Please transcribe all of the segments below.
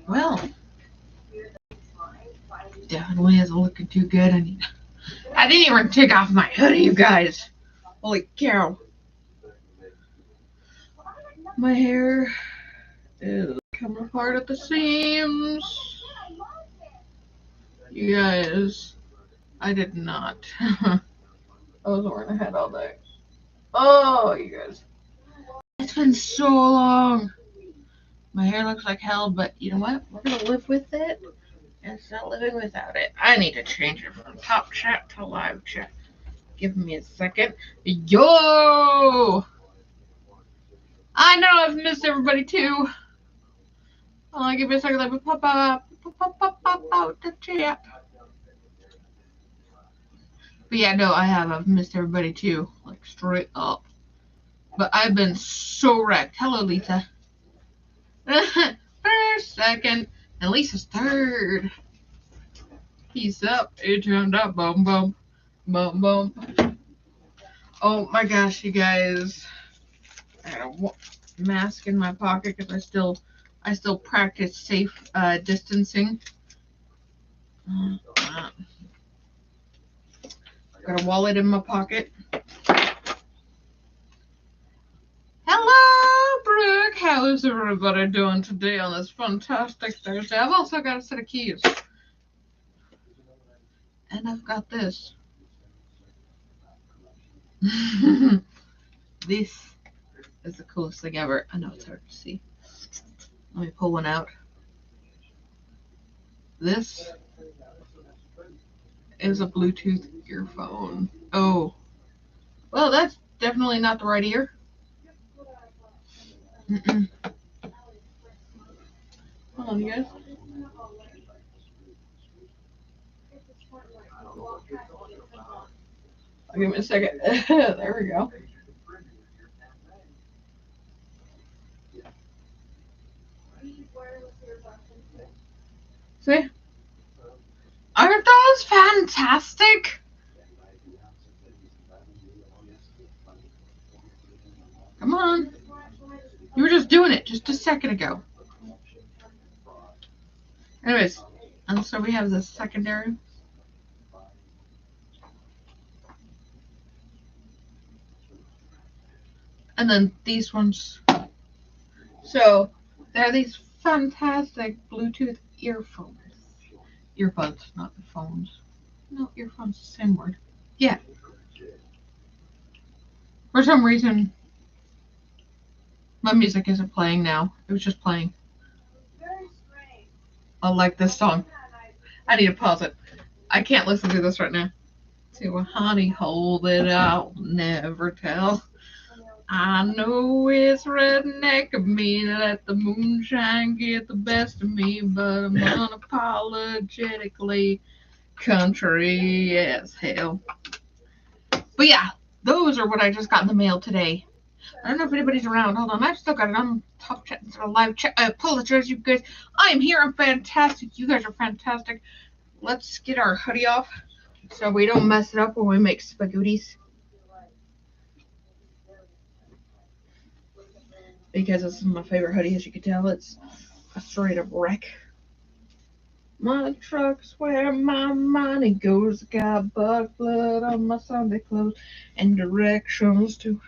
Well, definitely isn't looking too good. I didn't even take off my hoodie, you guys. Holy cow. My hair is coming apart at the seams. You guys, I did not. I was wearing a hat all day. Oh, you guys. It's been so long. My hair looks like hell, but you know what? We're going to live with it. And it's not living without it. I need to change it from top chat to live chat. Give me a second. Yo! I know I've missed everybody too. I'll give me a second. Let me pop out the chat. But yeah, no, I have. I've missed everybody too. Like straight up. But I've been so wrecked. Hello, Lisa. First, second, and Lisa's third. He's up. He turned up. Bum, bum. Bum, bum. Oh my gosh, you guys. I had a mask in my pocket because I still practice safe distancing. Got a wallet in my pocket. Hello, Brooke. How is everybody doing today on this fantastic Thursday? I've also got a set of keys. And I've got this. This is the coolest thing ever. I know it's hard to see. Let me pull one out. This is a Bluetooth earphone. Oh. Well, that's definitely not the right ear. Hold on, you guys. I'll give me a second. There we go. See? Aren't those fantastic? Come on. You were just doing it just a second ago. Anyways, and so we have the secondary. And then these ones. So there are these fantastic Bluetooth earphones. Earbuds, not phones. No, earphones, same word. Yeah. For some reason, my music isn't playing now. It was just playing. I like this song. I need to pause it. I can't listen to this right now. See, well, honey, hold it out, never tell. I know it's redneck of me to let the moonshine get the best of me, but I'm unapologetically country as hell. But yeah, those are what I just got in the mail today. I don't know if anybody's around. Hold on, I've still got it on top chat instead of live chat. I apologize, you guys. I am here. I'm fantastic. You guys are fantastic. Let's get our hoodie off so we don't mess it up when we make spagooties. Because this is my favorite hoodie, as you can tell. It's a straight up wreck. My truck's where my money goes. Got butt blood on my Sunday clothes and directions to.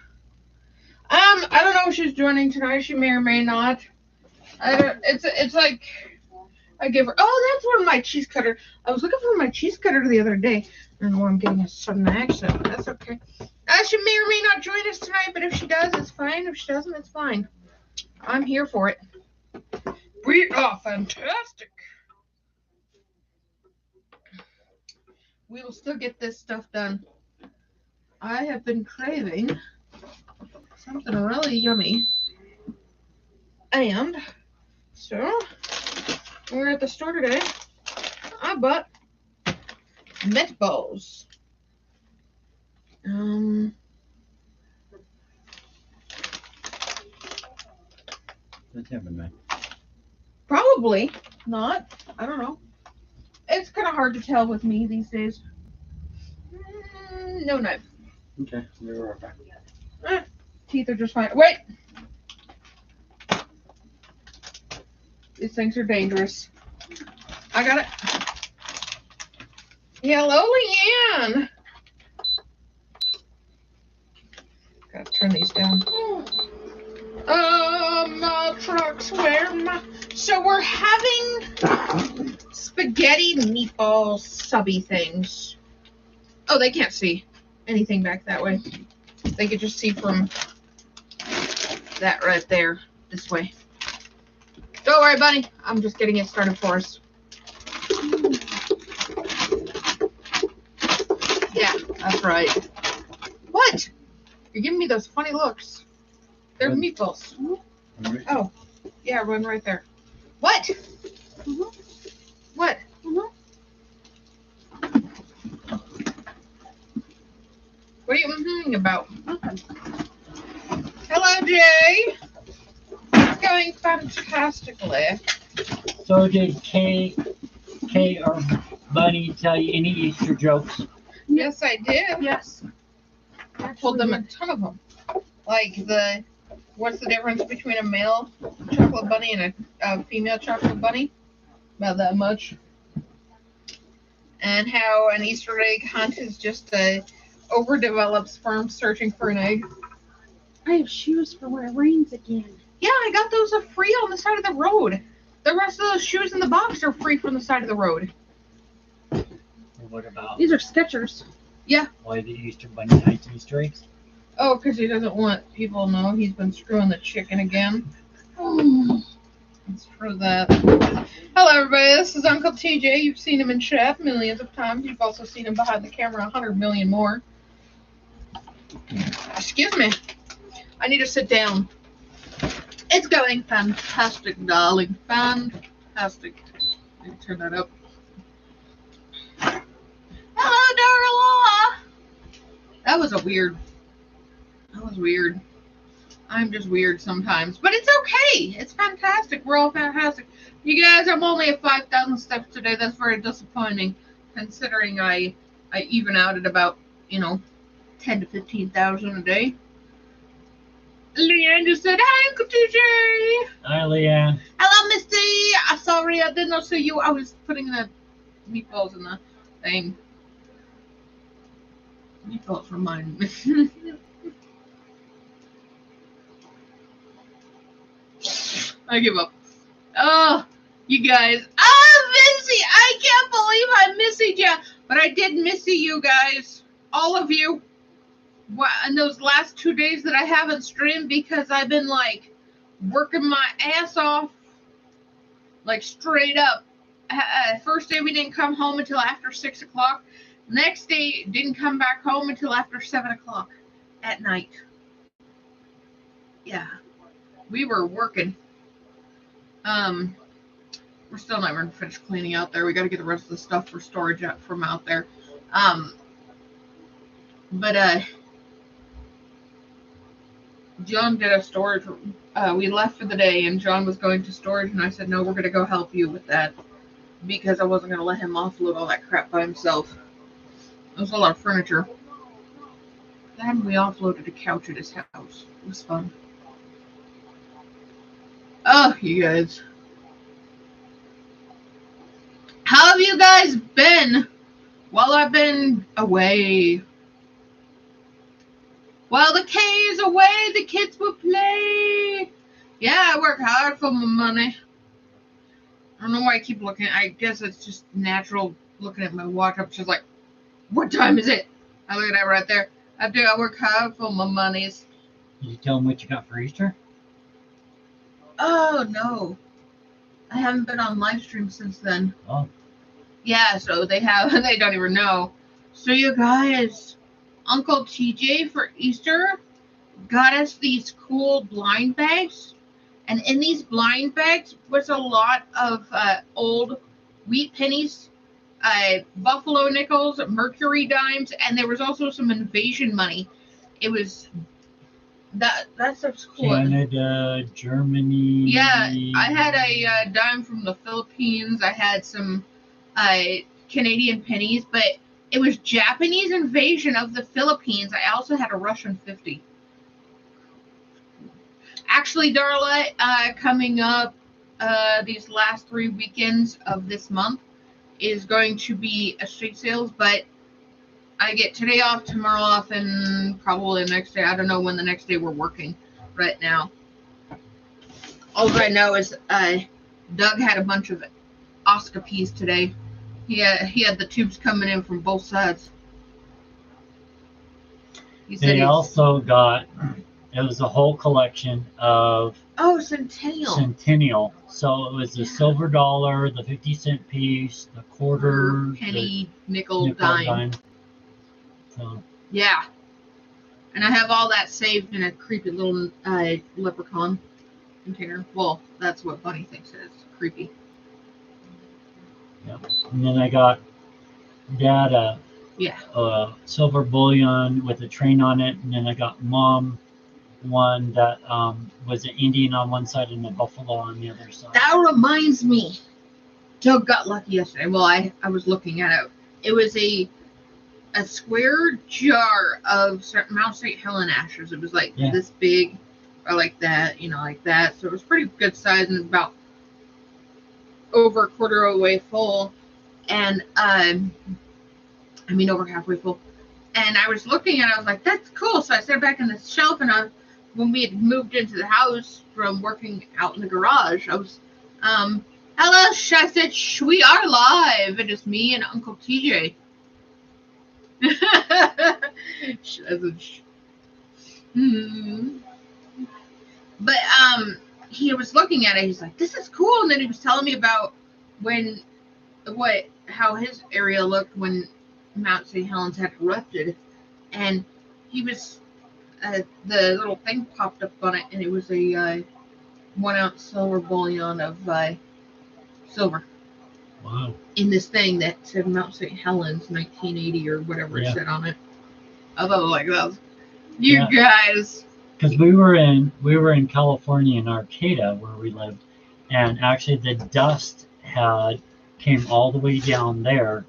I don't know if she's joining tonight. She may or may not. It's like I give her. Oh, that's one of my cheese cutter. I was looking for my cheese cutter the other day. I don't know why I'm getting a sudden accent. That's okay. She may or may not join us tonight, but if she does, it's fine. If she doesn't, it's fine. I'm here for it. We are fantastic. We will still get this stuff done. I have been craving something really yummy. And so we're at the store today. I bought meatballs. What's happening, man? Probably not. I don't know. It's kind of hard to tell with me these days. No knife. Okay, you're okay. Teeth are just fine. Wait. These things are dangerous. I got it. Hello, Leanne. Gotta turn these down. My truck's where my... So we're having spaghetti meatball subby things. Oh, they can't see anything back that way. They could just see from that right there, this way. Don't worry, buddy. I'm just getting it started for us. Yeah, that's right. What? You're giving me those funny looks. They're What? meatballs. Alright. Oh, yeah, one right there. What? What? What are you mm-hing about? Hello, Jay. It's going fantastically. So did Kay or Bunny tell you any Easter jokes? Yes, I did. Yes. I told them a ton of them. Like what's the difference between a male chocolate bunny and a female chocolate bunny? About that much. And how an Easter egg hunt is just a overdeveloped sperm searching for an egg. I have shoes for when it rains again. Yeah, I got those for free on the side of the road. The rest of those shoes in the box are free from the side of the road. What about These are Skechers. why the Easter Bunny hides Easter eggs? Oh, because he doesn't want people to know he's been screwing the chicken again. It's for that. Hello, everybody. This is Uncle TJ. You've seen him in chat millions of times. You've also seen him behind the camera 100 million more. Excuse me. I need to sit down. It's going fantastic, darling. Fantastic. Let me turn that up. Hello, Darla. That was weird. I'm just weird sometimes, but it's okay. It's fantastic. We're all fantastic. You guys, I'm only at 5,000 steps today. That's very disappointing, considering I even out at about 10 to 15,000 a day. Leanne just said, "Hi, Uncle TJ." Hi, Leanne. Hello, Misty. I'm sorry I did not see you. I was putting the meatballs in the thing. Meatballs remind me. I give up. Oh, you guys. Oh, Missy. I can't believe I missed you. But I did miss you guys. All of you. In those last 2 days that I haven't streamed because I've been working my ass off. Straight up. First day we didn't come home until after 6 o'clock. Next day didn't come back home until after 7 o'clock at night. Yeah. We were working. We're still not even finished cleaning out there. We got to get the rest of the stuff for storage from out there. But John did a storage. We left for the day, and John was going to storage, and I said, no, we're going to go help you with that because I wasn't going to let him offload all that crap by himself. It was a lot of furniture. Then we offloaded a couch at his house. It was fun. Oh, you guys. How have you guys been while I've been away? While the K is away, the kids will play. Yeah, I work hard for my money. I don't know why I keep looking. I guess it's just natural looking at my watch. I'm just like, what time is it? I look at that right there. I work hard for my monies. Did you tell them what you got for Easter? Oh, no. I haven't been on live stream since then. Oh. Yeah, so they don't even know. So you guys, Uncle TJ for Easter got us these cool blind bags. And in these blind bags was a lot of old wheat pennies, buffalo nickels, mercury dimes, and there was also some invasion money. It was that stuff's cool. Canada, Germany. Yeah, I had a dime from the Philippines. I had some Canadian pennies, but it was Japanese invasion of the Philippines. I also had a Russian 50. Actually, Darla, coming up these last 3 weekends of this month is going to be estate sales, but I get today off, tomorrow off, and probably the next day. I don't know when the next day we're working right now. All I know is Doug had a bunch of oscopies today. He had the tubes coming in from both sides. He said They also got, it was a whole collection of Centennial. So it was the silver dollar, the 50-cent piece, the quarter, penny, nickel, dime. So, yeah. And I have all that saved in a creepy little leprechaun container. Well, that's what Bunny thinks it is. Creepy. yeah. And then I got Dad a silver bullion with a train on it, and then I got Mom one that was an Indian on one side and a buffalo on the other side. That reminds me. Doug got lucky yesterday. Well, I was looking at it. It was a square jar of Mount St. Helen ashes. It was like this big, or like that, like that. So it was pretty good size and about over a quarter of the way full. And over halfway full. And I was looking at it, I was like, that's cool. So I set it back in the shelf, and when we had moved into the house from working out in the garage, I was, hello, I said, we are live. It is me and Uncle TJ. But he was looking at it, he's like, this is cool. And then he was telling me about how his area looked when Mount St. Helens had erupted, and he was the little thing popped up on it, and it was a 1 ounce silver bullion of silver. Wow. In this thing that said Mount St. Helens 1980 or whatever it said on it. I thought like that. You guys. Because we were in California in Arcata where we lived, and actually the dust came all the way down there,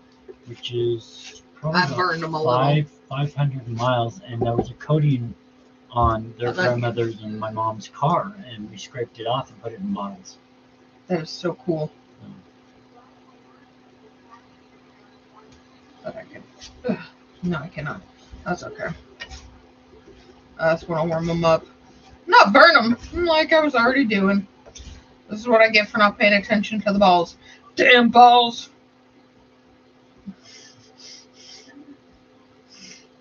which is probably I burned them a little. 500 miles, and there was a coating on their grandmother's and my mom's car, and we scraped it off and put it in bottles. That is so cool. But I can. No, I cannot. That's okay. That's when I'll warm them up. Not burn them, like I was already doing. This is what I get for not paying attention to the balls. Damn balls.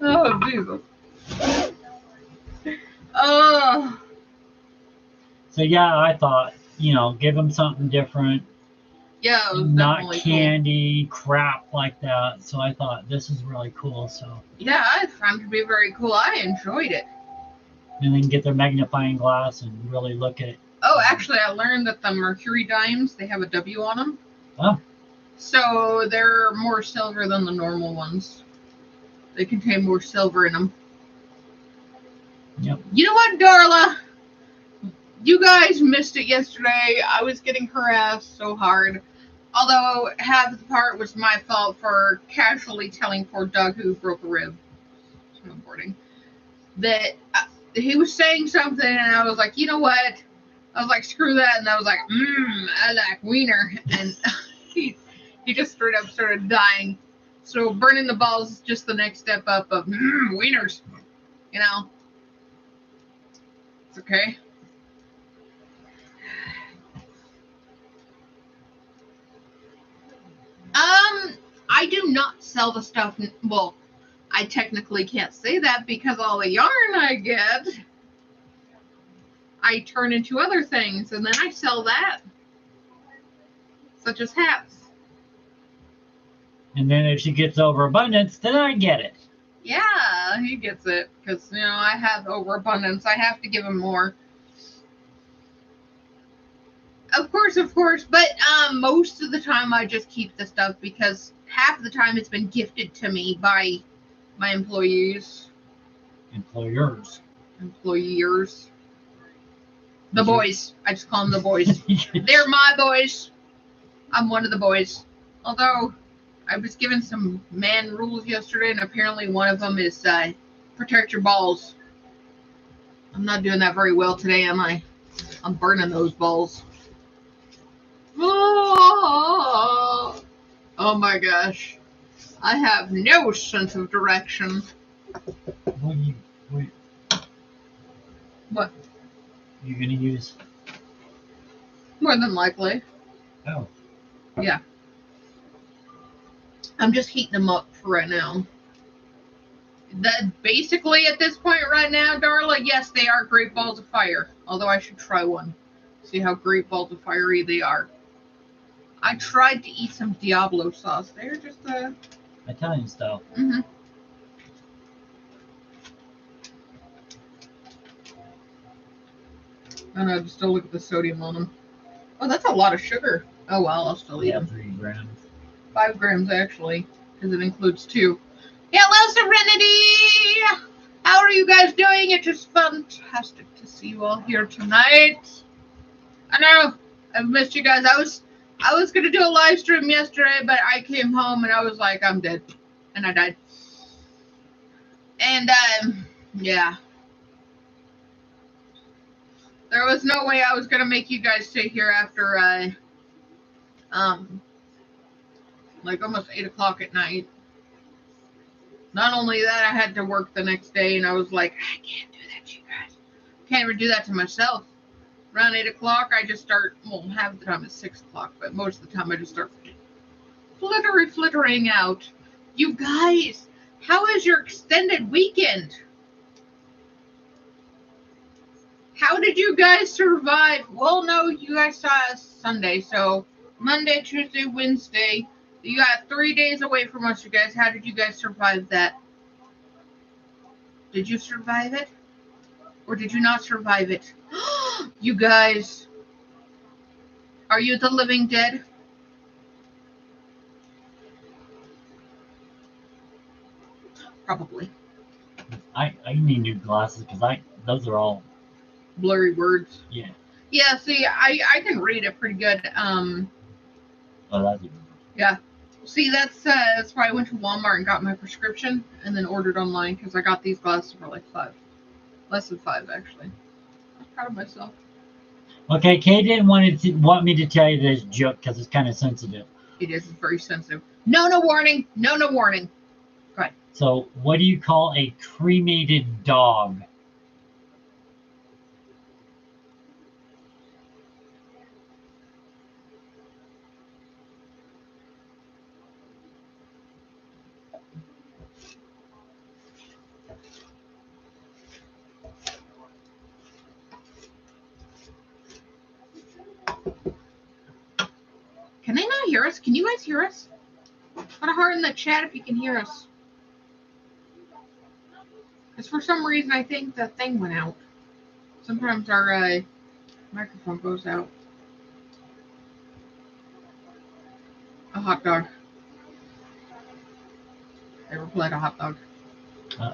Oh, Jesus. Oh. So, yeah, I thought, give them something different. Yeah, it was not candy, cool. Crap like that. So I thought this is really cool. So yeah, I found it to be very cool. I enjoyed it. And then get their magnifying glass and really look at it. Oh, actually, I learned that the Mercury dimes, they have a W on them. Oh. So they're more silver than the normal ones. They contain more silver in them. Yep. You know what, Darla? You guys missed it yesterday. I was getting harassed so hard. Although half of the part was my fault for casually telling poor Doug, who broke a rib snowboarding, that he was saying something, and I was like, you know what? I was like, screw that, and I was like, I like wiener, and he just straight up started dying. So burning the balls is just the next step up of wieners, It's okay. I do not sell the stuff. Well, I technically can't say that because all the yarn I get, I turn into other things, and then I sell that, such as hats. And then if she gets overabundance, then I get it. Yeah, he gets it because I have overabundance. I have to give him more. Of course, but most of the time I just keep the stuff because half the time it's been gifted to me by my employees. Employers. The boys. I just call them the boys. They're my boys. I'm one of the boys. Although I was given some man rules yesterday, and apparently one of them is protect your balls. I'm not doing that very well today, am I? I'm burning those balls. Oh my gosh. I have no sense of direction. What What? you're gonna use? More than likely. Oh. Yeah. I'm just heating them up for right now. That basically at this point right now, Darla, yes, they are great balls of fire. Although I should try one. See how great balls of fiery they are. I tried to eat some Diablo sauce. They're just Italian style. Mm-hmm. I know, just don't look at the sodium on them. Oh, that's a lot of sugar. Oh well, I'll still eat them. 3 grams. 5 grams actually, because it includes 2. Hello, Serenity! How are you guys doing? It is fantastic to see you all here tonight. I know I've missed you guys. I was gonna do a live stream yesterday, but I came home and I was like, I'm dead, and I died. And yeah, there was no way I was gonna make you guys sit here after like almost 8 o'clock at night. Not only that, I had to work the next day, and I was like, I can't do that to you guys. Can't even do that to myself. Around 8 o'clock, I just start, well, half the time it's 6 o'clock, but most of the time I just start flittering out. You guys, how is your extended weekend? How did you guys survive? Well, no, you guys saw us Sunday, so Monday, Tuesday, Wednesday. You got 3 days away from us, you guys. How did you guys survive that? Did you survive it? Or did you not survive it? You guys, are you the living dead? Probably. I need new glasses because those are all Blurry words. yeah. Yeah, see, I can read it pretty good. Oh, that's even. Yeah. See, that's why I went to Walmart and got my prescription and then ordered online because I got these glasses for like $5. Less than $5, actually. I was proud of myself. Okay, Kay didn't want me to tell you this joke because it's kind of sensitive. It is very sensitive. No warning. No warning. Go ahead. So, what do you call a cremated dog? Can they not hear us? Can you guys hear us? Put a heart in the chat if you can hear us. Because for some reason I think the thing went out. Sometimes our microphone goes out. A hot dog. They replied a hot dog.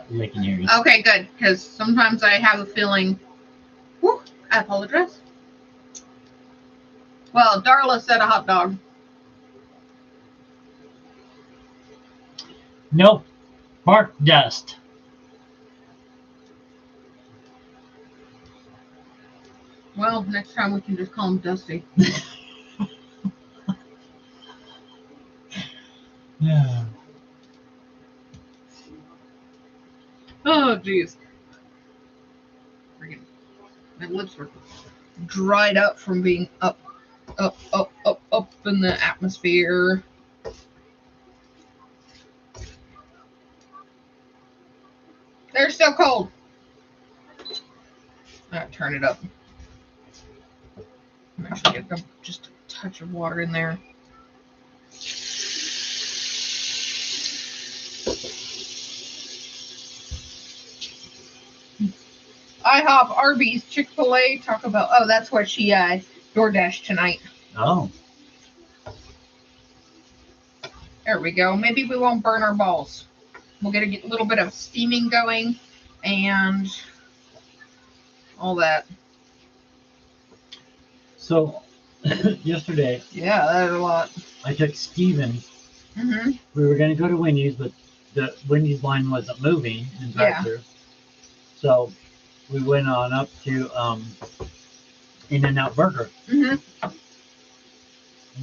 They can hear you. Okay, good. Because sometimes I have a feeling. Whew, I apologize. Well, Darla said a hot dog. Nope. Bark dust. Well, next time we can just call him Dusty. Yeah. Oh, jeez. My lips were dried up from being up in the atmosphere. They're still cold. I gotta turn it up. I'm actually get just a touch of water in there. IHOP, Arby's, Chick-fil-A, Taco Bell. Oh, that's where she DoorDash tonight. Oh. There we go. Maybe we won't burn our balls. We'll get a little bit of steaming going and all that. So, yesterday. Yeah, that's a lot. I took Steven. Mm-hmm. We were going to go to Wendy's, but the Wendy's line wasn't moving in drive-thru. So, we went on up to In-N-Out Burger. Mm-hmm.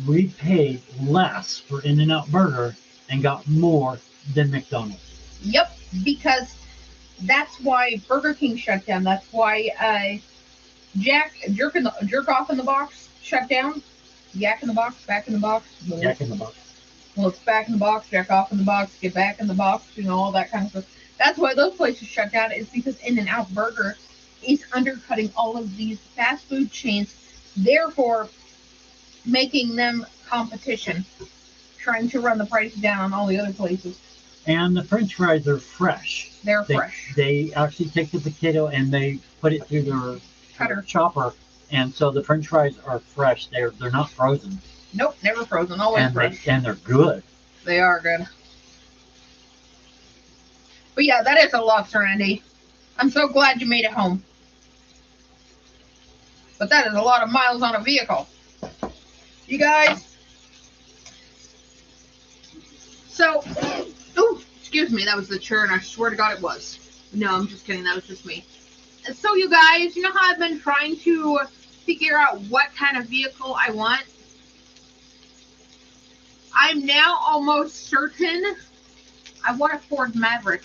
we paid less for In-N-Out Burger and got more than McDonald's. Yep, because that's why Burger King shut down. That's why jerk off in the box shut down. Yak in the box, back in the box. Jack in the Box. Well, it's back in the box, jack off in the box, get back in the box, all that kind of stuff. That's why those places shut down. It's because In-N-Out Burger is undercutting all of these fast food chains, therefore making them competition, trying to run the price down on all the other places. And the French fries are fresh. They're fresh. They actually take the potato and they put it through their Cutter. chopper, and so the French fries are fresh. They're not frozen. Nope, never frozen, always fresh. And they're good. They are good. But yeah, that is a loss, Randy. I'm so glad you made it home. But that is a lot of miles on a vehicle. You guys. So, oh, excuse me, that was the churn. I swear to God it was. No, I'm just kidding. That was just me. So, you guys, you know how I've been trying to figure out what kind of vehicle I want? I'm now almost certain I want a Ford Maverick.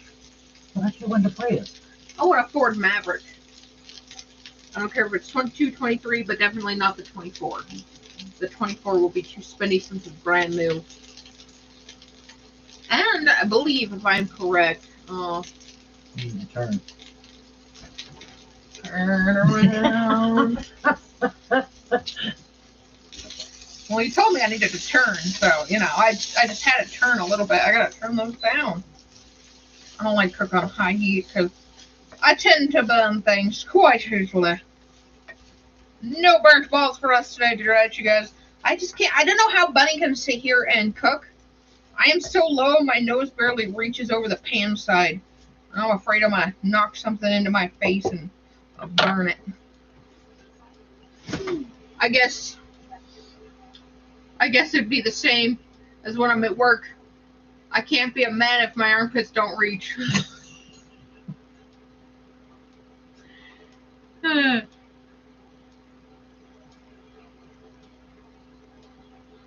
Well, that's the one to Prius. I want a Ford Maverick. I don't care if it's 22, 23, but definitely not the 24. The 24 will be too spendy since it's brand new. And I believe, if I'm correct, You need to turn. turn around. Well, you told me I needed to turn, so, I just had to turn a little bit. I gotta turn those down. I don't like to cook on high heat because I tend to burn things quite easily. No burnt balls for us today, right, you guys? I just can't. I don't know how Bunny can sit here and cook. I am so low, my nose barely reaches over the pan side. I'm afraid I'm going to knock something into my face and I'll burn it. I guess it'd be the same as when I'm at work. I can't be a man if my armpits don't reach.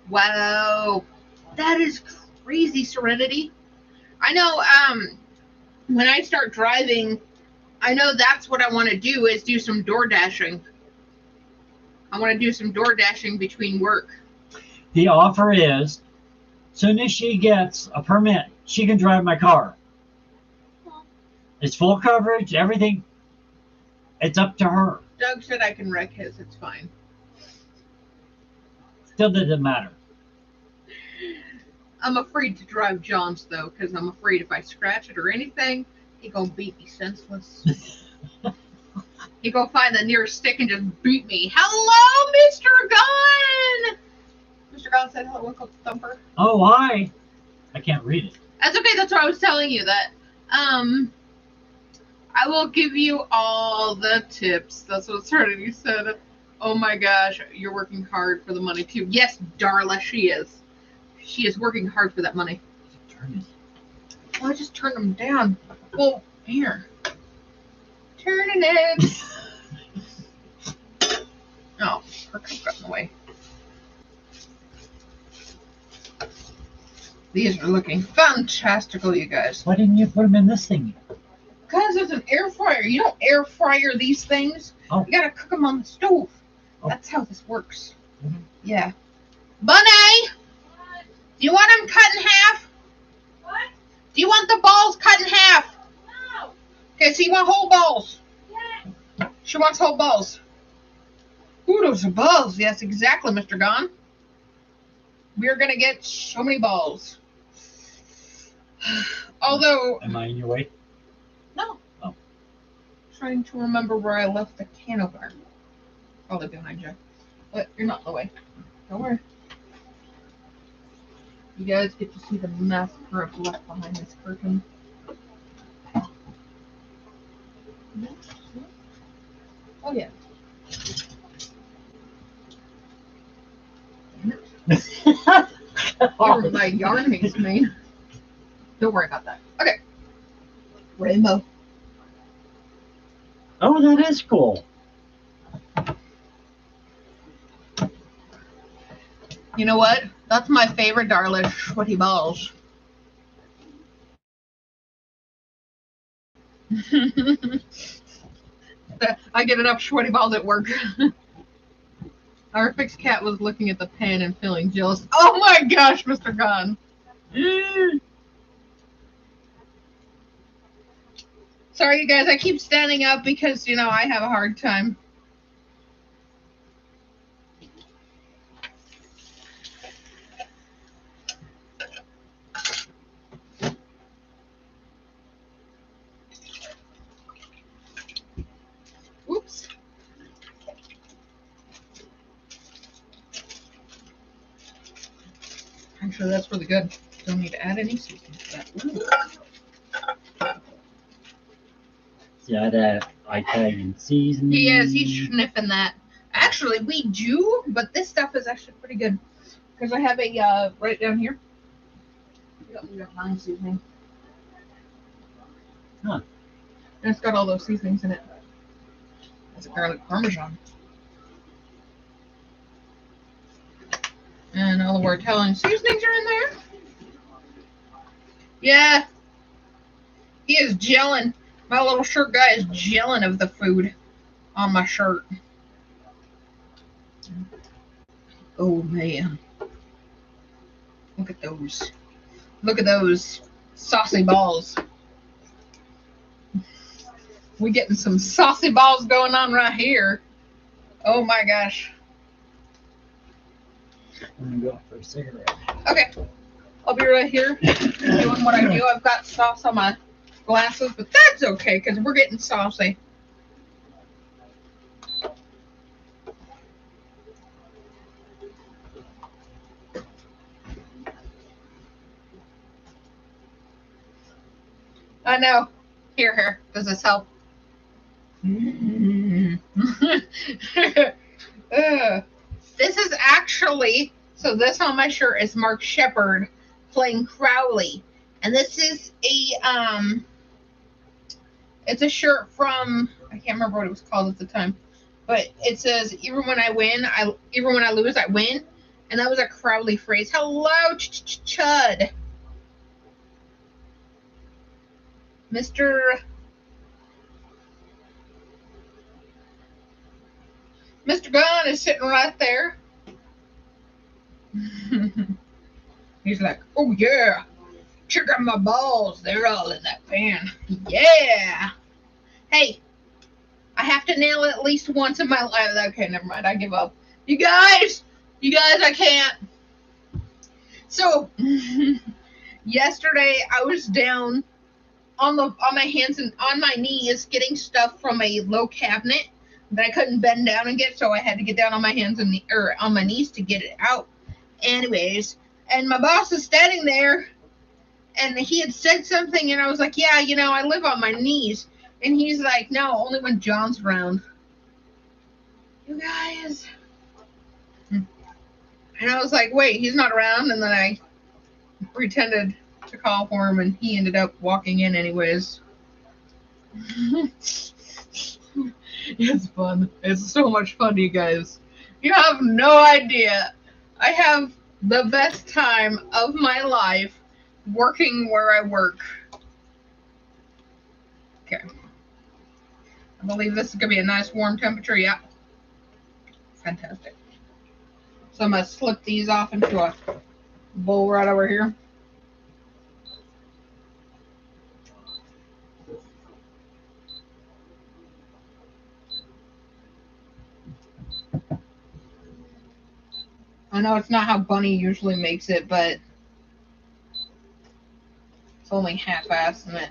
Wow, that is crazy, Serenity. I know, when I start driving, I know that's what I want to do, is do some door dashing. I want to do some door dashing between work. The offer is, soon as she gets a permit, she can drive my car. It's full coverage, everything. It's up to her. Doug said I can wreck his. It's fine. Still doesn't matter. I'm afraid to drive John's, though, because I'm afraid if I scratch it or anything, he gonna beat me senseless. He gonna find the nearest stick and just beat me. Hello, Mr. Gunn! Mr. Gunn said hello, Uncle Thumper. Oh, hi. I can't read it. That's okay, that's what I was telling you, that, I will give you all the tips. That's what Serenity said. Oh my gosh, you're working hard for the money, too. Yes, Darla, she is. She is working hard for that money. Turn it. Well, I just turned them down. Well, here. Turning it. Oh, her cup got in the way. These are looking fantastical, you guys. Why didn't you put them in this thing? Because there's an air fryer. You don't air fryer these things. Oh. You gotta cook them on the stove. Oh. That's how this works. Mm-hmm. Yeah. Bunny! What? Do you want them cut in half? What? Do you want the balls cut in half? No. Okay, so you want whole balls? Yeah. She wants whole balls. Ooh, those are balls. Yes, exactly, Mr. Gon. We're gonna get so many balls. Although... Am I in your way? No. Oh. Trying to remember where I left the can opener. Probably behind you. But you're not in the way. Don't worry. You guys get to see the massacre of left behind this curtain. Oh yeah. My yarn hates me. Don't worry about that. Okay. Rainbow. Oh, that is cool. You know what? That's my favorite, darling. Sweaty balls. I get enough sweaty balls at work. Our fixed cat was looking at the pen and feeling jealous. Oh my gosh, Mr. Gunn. Sorry, you guys. I keep standing up because, I have a hard time. Oops. Actually, that's really good. Don't need to add any seasoning to that. Ooh. Is that Italian seasoning? He is. He's sniffing that. Actually, we do, but this stuff is actually pretty good. Because I have a, right down here. We got lime seasoning. Huh. And it's got all those seasonings in it. It's a garlic parmesan. And all of our Italian seasonings are in there. Yeah. He is gelling. My little shirt guy is gelling of the food on my shirt. Oh, man. Look at those. Look at those saucy balls. We getting some saucy balls going on right here. Oh, my gosh. I'm going to go for a cigarette. Okay. I'll be right here doing what I do. I've got sauce on my glasses, but that's okay because we're getting saucy. I know. Here. Does this help? This is actually, so this on my shirt is Mark Shepard playing Crowley. And this is it's a shirt from, I can't remember what it was called at the time, but it says, even when I lose, I win. And that was a Crowley phrase. Hello, Chud. Mr. Gunn is sitting right there. He's like, oh yeah, check out my balls. They're all in that pan. Yeah. Hey, I have to nail it at least once in my life. Okay, never mind. I give up. You guys, I can't. So, yesterday I was down on my hands and on my knees getting stuff from a low cabinet that I couldn't bend down and get, so I had to get down on my hands and on my knees to get it out. Anyways, and my boss is standing there, and he had said something, and I was like, yeah, I live on my knees. And he's like, no, only when John's around. You guys. And I was like, wait, he's not around? And then I pretended to call for him, and he ended up walking in anyways. It's fun. It's so much fun, you guys. You have no idea. I have the best time of my life working where I work. Okay. I believe this is going to be a nice warm temperature. Yeah. Fantastic. So I'm going to slip these off into a bowl right over here. I know it's not how Bunny usually makes it, but it's only half-assed in it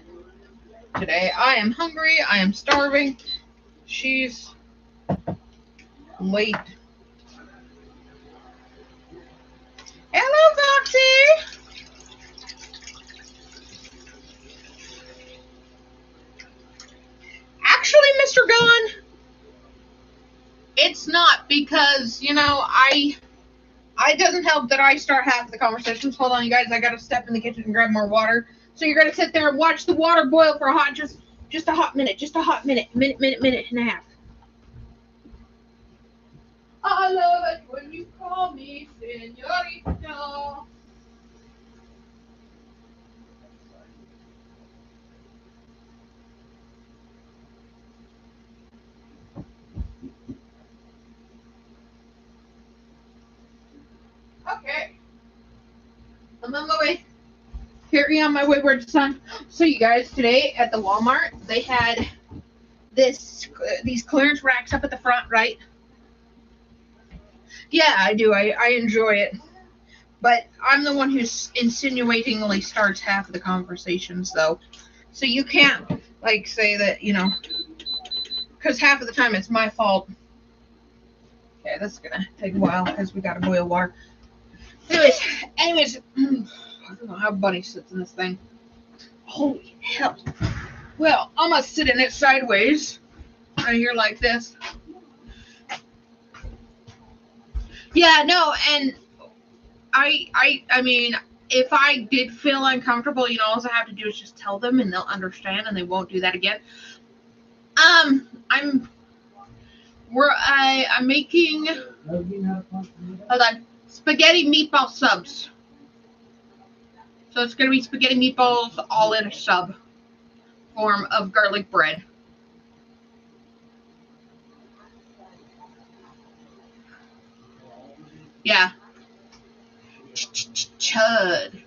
today. I am hungry. I am starving. She's late. Hello, Foxy! Actually, Mr. Gunn, it's not because, it doesn't help that I start half the conversations. Hold on, you guys. I got to step in the kitchen and grab more water. So you're going to sit there and watch the water boil for just a hot minute. Just a hot minute. Minute and a half. I love it when you call me senorita. Okay. I'm on my way. Carry on my wayward son. So you guys, today at the Walmart, they had these clearance racks up at the front, right? Yeah, I do. I enjoy it. But I'm the one who's insinuatingly starts half of the conversations, though. So you can't, like, say that, because half of the time it's my fault. Okay, this is going to take a while because we got to boil water. Anyways, I don't know how Bunny sits in this thing. Holy hell. Well, I'm going to sit in it sideways. Right here like this. Yeah, no, and I mean, if I did feel uncomfortable, all I have to do is just tell them and they'll understand and they won't do that again. I'm making, hold on, spaghetti meatball subs. So it's going to be spaghetti meatballs all in a sub form of garlic bread. Yeah. Chud.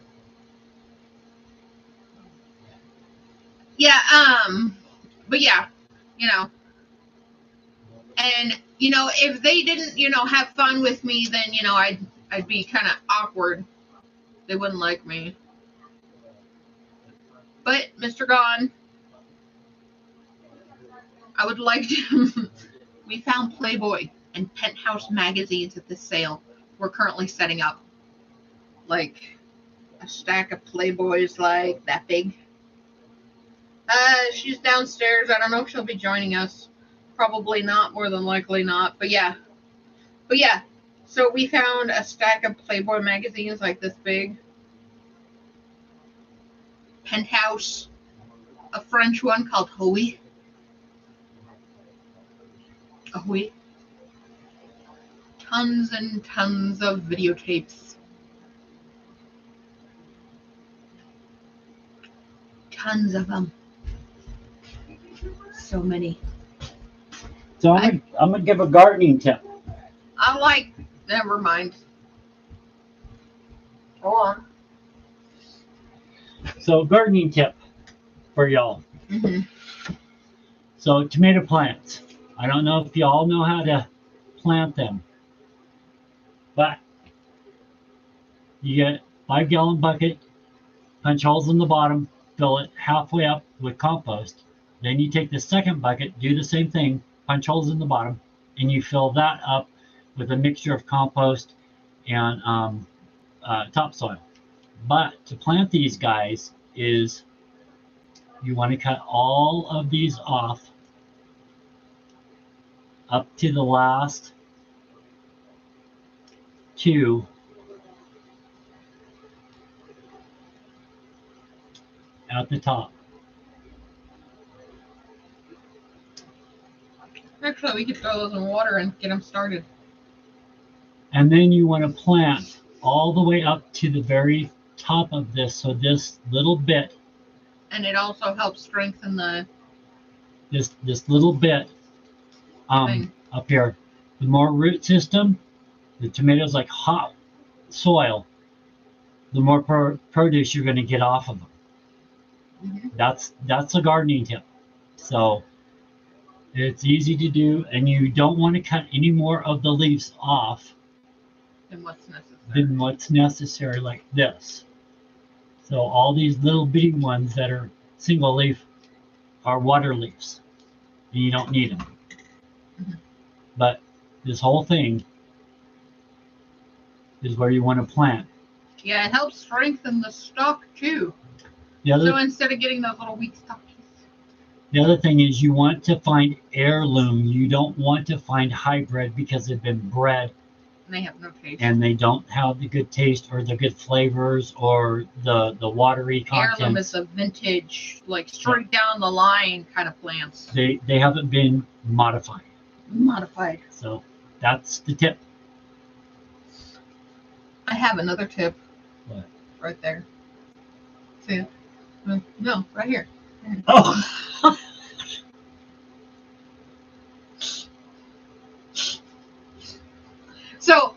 Yeah, but yeah, and if they didn't, have fun with me, then I'd be kind of awkward. They wouldn't like me. But Mr. Gone, I would like to. We found Playboy and Penthouse magazines at this sale. We're currently setting up like a stack of Playboys like that big. She's downstairs. I don't know if she'll be joining us. Probably not, more than likely not. But yeah. So we found a stack of Playboy magazines like this big. Penthouse. A French one called Hoey. Ahoy. Tons and tons of videotapes. Tons of them. So many. So I'm gonna give a gardening tip. Never mind. Go on. So gardening tip for y'all. Mm-hmm. So tomato plants. I don't know if y'all know how to plant them, but you get 5-gallon bucket, punch holes in the bottom, fill it halfway up with compost. Then you take the second bucket, do the same thing, punch holes in the bottom, and you fill that up with a mixture of compost and topsoil. But to plant these guys is you want to cut all of these off up to the last two at the top. Actually, we could throw those in water and get them started. And then you want to plant all the way up to the very top of this. So this little bit. And it also helps strengthen this little bit up here. The more root system, the tomatoes like hot soil, the more produce you're going to get off of them. Mm-hmm. That's a gardening tip. So it's easy to do, and you don't want to cut any more of the leaves off than what's necessary like this. So all these little bitty ones that are single leaf are water leaves, and you don't need them. Mm-hmm. But this whole thing is where you want to plant. Yeah, it helps strengthen the stalk too. So instead of getting those little weak stalks. The other thing is you want to find heirloom. You don't want to find hybrid because they've been bred. And they have no taste. And they don't have the good taste or the good flavors or the watery content. Heirloom is a vintage, like straight down the line kind of plants. They haven't been modified. So that's the tip. I have another tip. What? Right there. See it? No, right here. Oh. So,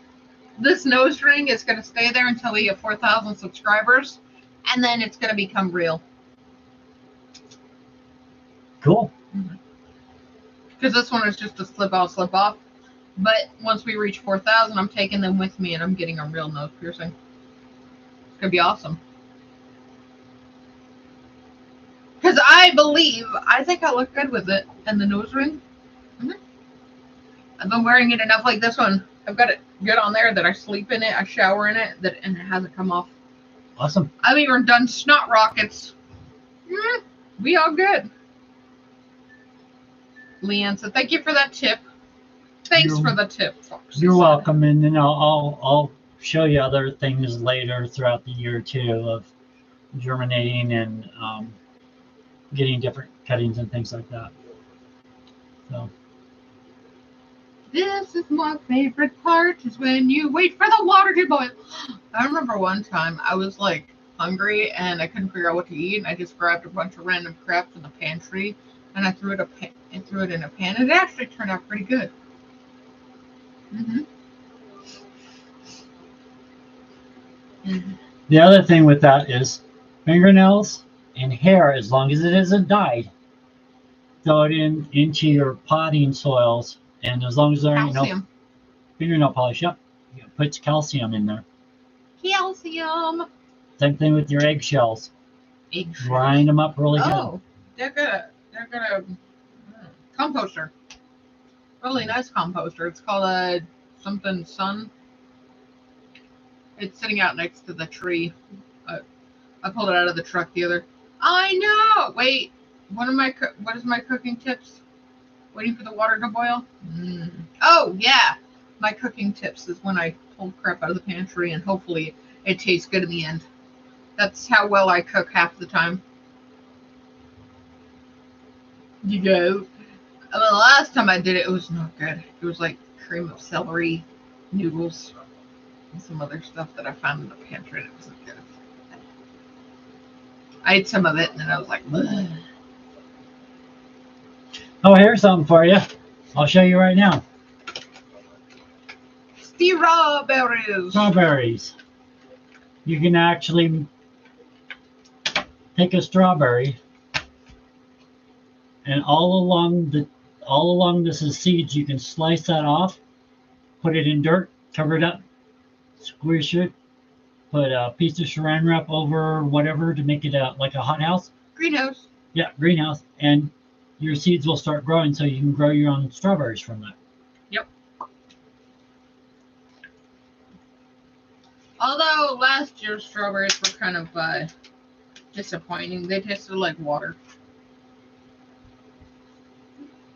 This nose ring is going to stay there until we get 4,000 subscribers, and then it's going to become real. Cool. Because this one is just a slip out, slip off. But once we reach 4,000, I'm taking them with me, and I'm getting a real nose piercing. It's going to be awesome. Because I think I look good with it and the nose ring. I've been wearing it enough like this one. I've got it good on there that I sleep in it, I shower in it, and it hasn't come off. Awesome. I've even done snot rockets. We all good. Leanne said, thank you for that tip. Thanks for the tip, folks. You're welcome. And then I'll show you other things later throughout the year too of germinating and getting different cuttings and things like that. So. This is my favorite part, is when you wait for the water to boil. I remember one time I was like hungry and I couldn't figure out what to eat, and I just grabbed a bunch of random crap from the pantry and I threw it in a pan, and it actually turned out pretty good. The other thing with that is fingernails and hair, as long as it isn't dyed, throw it into your potting soils, and as long as there ain't no fingernail polish, it puts calcium in there. Calcium. Same thing with your eggshells. Grind them up really good. Oh, they're gonna composter. Really nice composter. It's called a something sun. It's sitting out next to the tree. I pulled it out of the truck the other. I know. Wait, what is my cooking tips? Waiting for the water to boil. Oh yeah, my cooking tips is when I pull crap out of the pantry and hopefully it tastes good in the end. That's how well I cook half the time. You know, the last time I did it, it was not good. It was like cream of celery, noodles, and some other stuff that I found in the pantry, and it wasn't good. I ate some of it, and then I was like, ugh. Oh, here's something for you. I'll show you right now. Strawberries. Strawberries. You can actually take a strawberry, and all along this is seeds. You can slice that off, put it in dirt, cover it up, squish it, put a piece of saran wrap over whatever to make it like a hothouse. Greenhouse. Yeah, greenhouse, and your seeds will start growing, so you can grow your own strawberries from that. Yep. Although last year's strawberries were kind of disappointing. They tasted like water.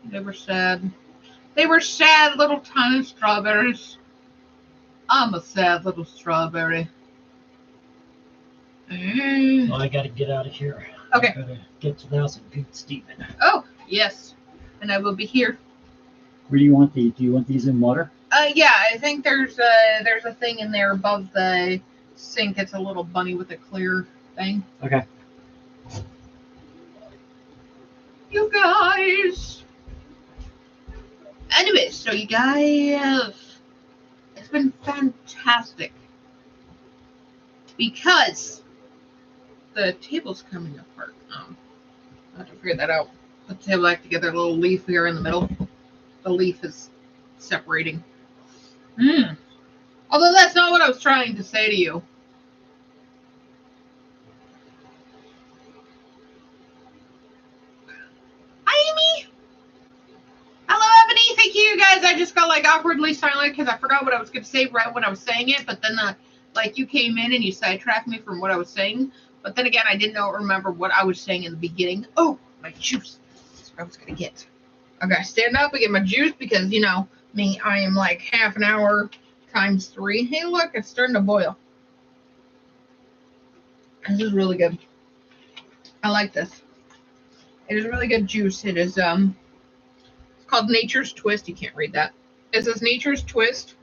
They were sad. They were sad little tiny strawberries. I'm a sad little strawberry. Well, I gotta get out of here. Okay. I gotta get to the house and feed Stephen. Oh, yes. And I will be here. Where do you want these? Do you want these in water? Yeah, I think there's a thing in there above the sink. It's a little bunny with a clear thing. Okay. You guys. Anyway, so you guys, it's been fantastic because the table's coming apart. I have to figure that out. Put the table back together. A little leaf here in the middle. The leaf is separating. Although that's not what I was trying to say to you. Hi, Amy. Hello, Ebony. Thank you, guys. I just got like awkwardly silent because I forgot what I was going to say right when I was saying it. But then you came in and you sidetracked me from what I was saying. But then again, I didn't remember what I was saying in the beginning. Oh, my juice. That's what I was going to get. I got to stand up and get my juice because, you know, me, I am like half an hour times 3. Hey, look, it's starting to boil. This is really good. I like this. It is really good juice. It is, it's called Nature's Twist. You can't read that. It says Nature's Twist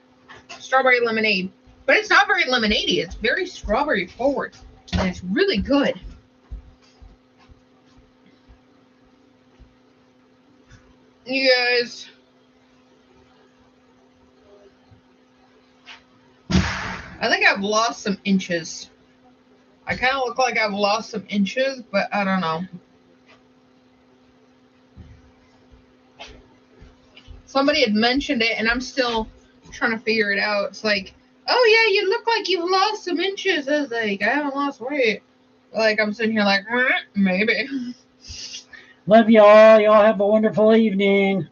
strawberry lemonade. But it's not very lemonade-y. It's very strawberry forward. And it's really good. You guys. I think I've lost some inches. I kind of look like I've lost some inches, but I don't know. Somebody had mentioned it, and I'm still trying to figure it out. It's like, oh yeah, you look like you've lost some inches. I was like, I haven't lost weight. Like, I'm sitting here like, maybe. Love y'all. Y'all have a wonderful evening.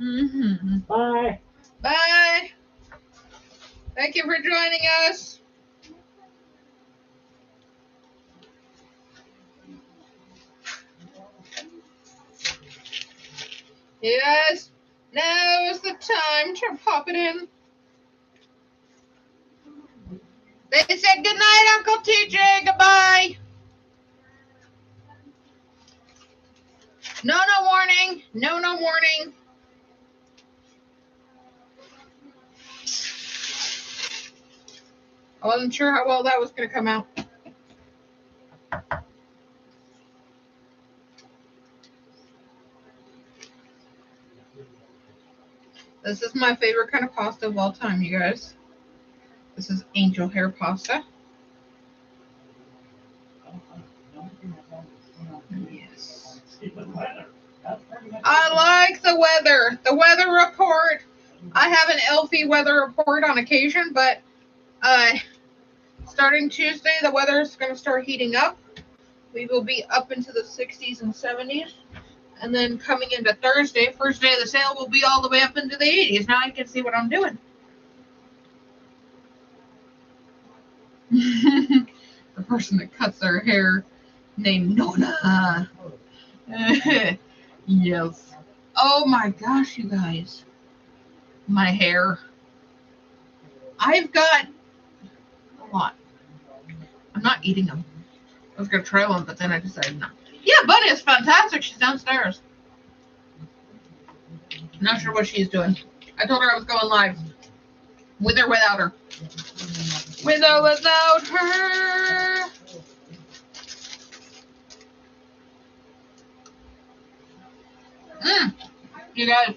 Mm-hmm. Bye. Bye. Thank you for joining us. Yes, now is the time to pop it in. They said good night, Uncle TJ. Goodbye. No warning. No warning. I wasn't sure how well that was going to come out. This is my favorite kind of pasta of all time, you guys. This is angel hair pasta. Yes. I like the weather. The weather report. I have an Elfie weather report on occasion, but starting Tuesday, the weather is going to start heating up. We will be up into the 60s and 70s. And then coming into Thursday, first day of the sale, will be all the way up into the 80s. Now you can see what I'm doing. The person that cuts their hair named Nona. Yes. Oh my gosh, you guys. My hair. I've got a lot. I'm not eating them. I was going to try one, but then I decided not. Yeah, Bunny is fantastic. She's downstairs. Not sure what she's doing. I told her I was going live. With or without her. With or without her. You guys.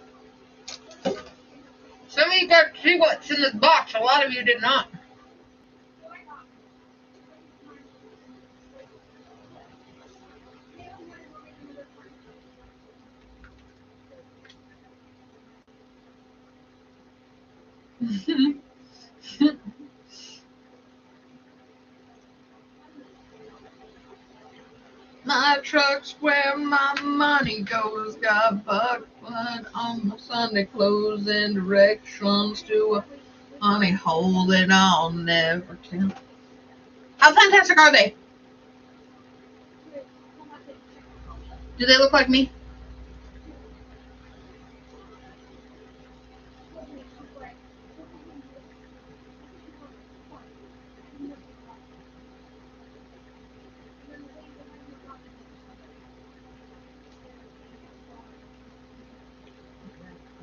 Some of you got to see what's in this box. A lot of you did not. My truck's where my money goes. Got buck blood on my Sunday clothes and directions to a honey hole that I'll never tell. How fantastic are they? Do they look like me?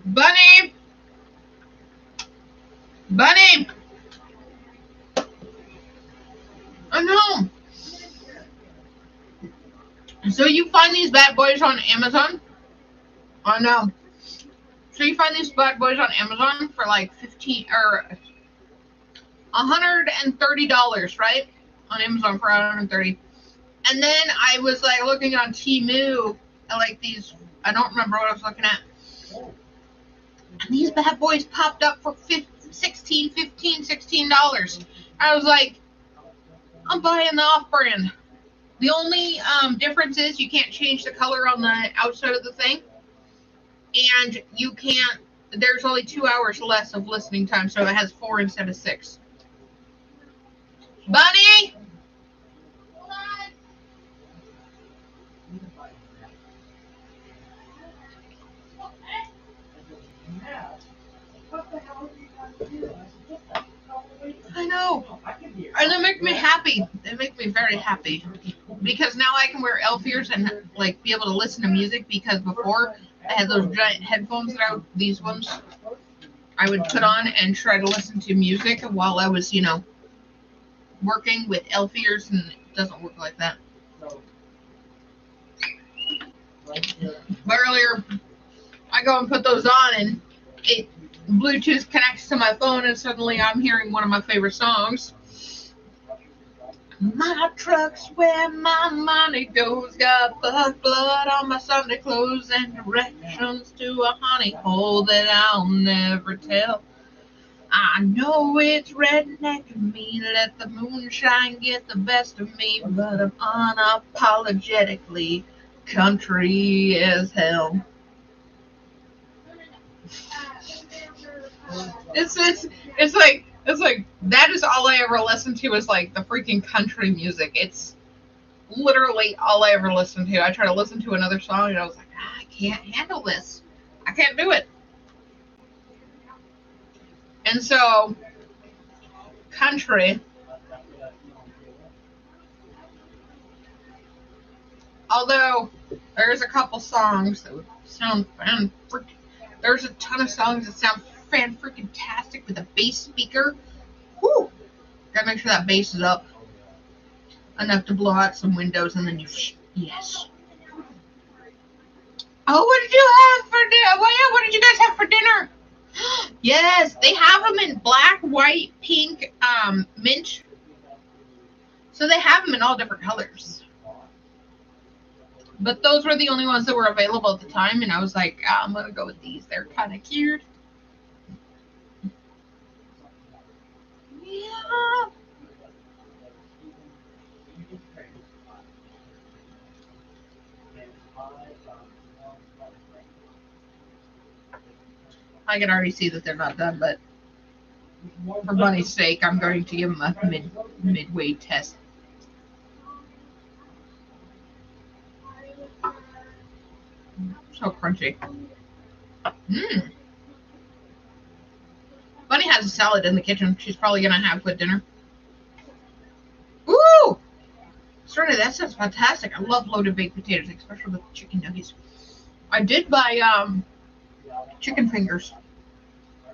Bunny! Bunny! I know. So you find these bad boys on Amazon? I know. So you find these bad boys on Amazon for like $130, right? On Amazon for $130. And then I was like looking on Temu at like these, I don't remember what I was looking at. And these bad boys popped up for $16. I was like, I'm buying the off-brand. The only difference is you can't change the color on the outside of the thing. And you can't, there's only 2 hours less of listening time, so it has 4 instead of 6. Bunny! I know. And they make me happy. They make me very happy. Because now I can wear elf ears and like be able to listen to music, because before I had those giant headphones that these ones I would put on and try to listen to music while I was, working with elf ears, and it doesn't work like that. But earlier, I go and put those on, and Bluetooth connects to my phone, and suddenly I'm hearing one of my favorite songs. My truck's where my money goes, got blood on my Sunday clothes and directions to a honey hole that I'll never tell. I know it's redneck of me, let the moonshine get the best of me, but I'm unapologetically country as hell. It's like that is all I ever listened to is like the freaking country music. It's literally all I ever listened to. I try to listen to another song and I was like, I can't handle this. I can't do it. And so country, although there's a couple songs that sound there's a ton of songs that sound fan-freaking-tastic with a bass speaker. Whoo! Gotta make sure that bass is up enough to blow out some windows, and then you yes. Oh, what did you have for dinner? What did you guys have for dinner? Yes, they have them in black, white, pink, mint. So they have them in all different colors. But those were the only ones that were available at the time, and I was like, I'm gonna go with these. They're kind of cute. Yeah. I can already see that they're not done, but for Bunny's sake, I'm going to give them a midway test. So crunchy. Mmm. Bunny has a salad in the kitchen. She's probably gonna have with dinner. Ooh! Sorry, that sounds fantastic. I love loaded baked potatoes, especially with chicken nuggets. I did buy chicken fingers.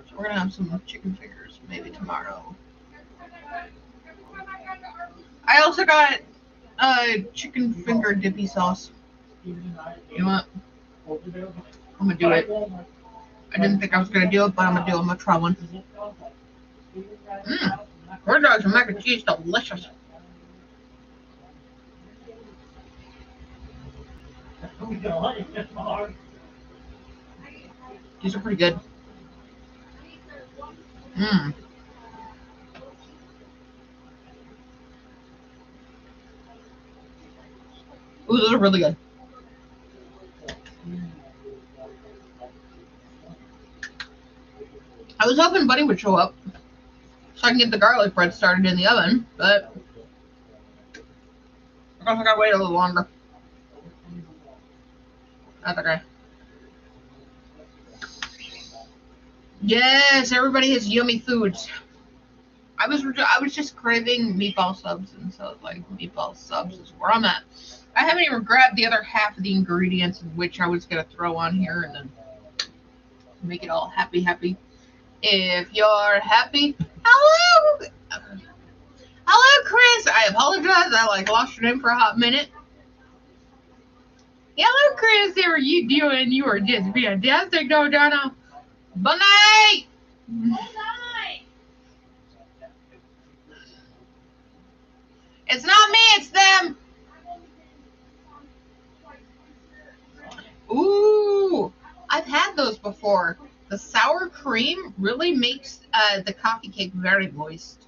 So we're gonna have some chicken fingers maybe tomorrow. I also got chicken finger dippy sauce. You know what? I'm gonna do it. I didn't think I was gonna do it, but I'm gonna do it. I'm gonna try one. Corn dogs and mac and cheese, delicious. These are pretty good. Mmm. Ooh, those are really good. I was hoping Bunny would show up so I can get the garlic bread started in the oven, but I guess I gotta wait a little longer. That's okay. Yes, everybody has yummy foods. I was just craving meatball subs, and so like meatball subs is where I'm at. I haven't even grabbed the other half of the ingredients, which I was gonna throw on here and then make it all happy. If you're happy, hello, Chris. I apologize. I lost your name for a hot minute. Hello, Chris. How are you doing? You are just fantastic, no, Donna. Bunny. It's not me. It's them. Ooh, I've had those before. The sour cream really makes the coffee cake very moist.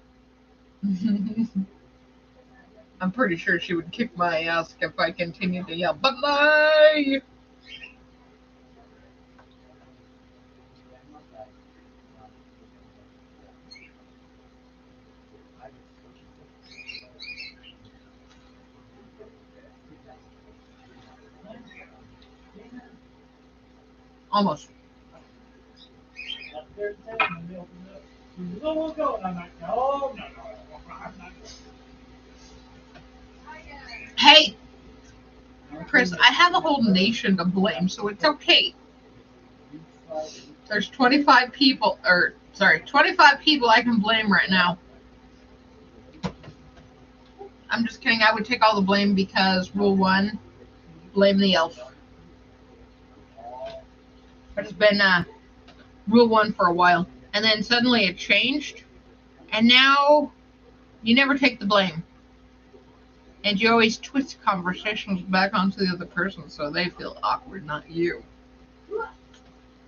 I'm pretty sure she would kick my ass if I continued to yell, "Bye!" Almost. Hey, Chris, I have a whole nation to blame, so it's okay. There's 25 people, 25 people I can blame right now. I'm just kidding. I would take all the blame because rule 1, blame the elf. But it's been rule one for a while, and then suddenly it changed, and now you never take the blame, and you always twist conversations back onto the other person so they feel awkward, not you.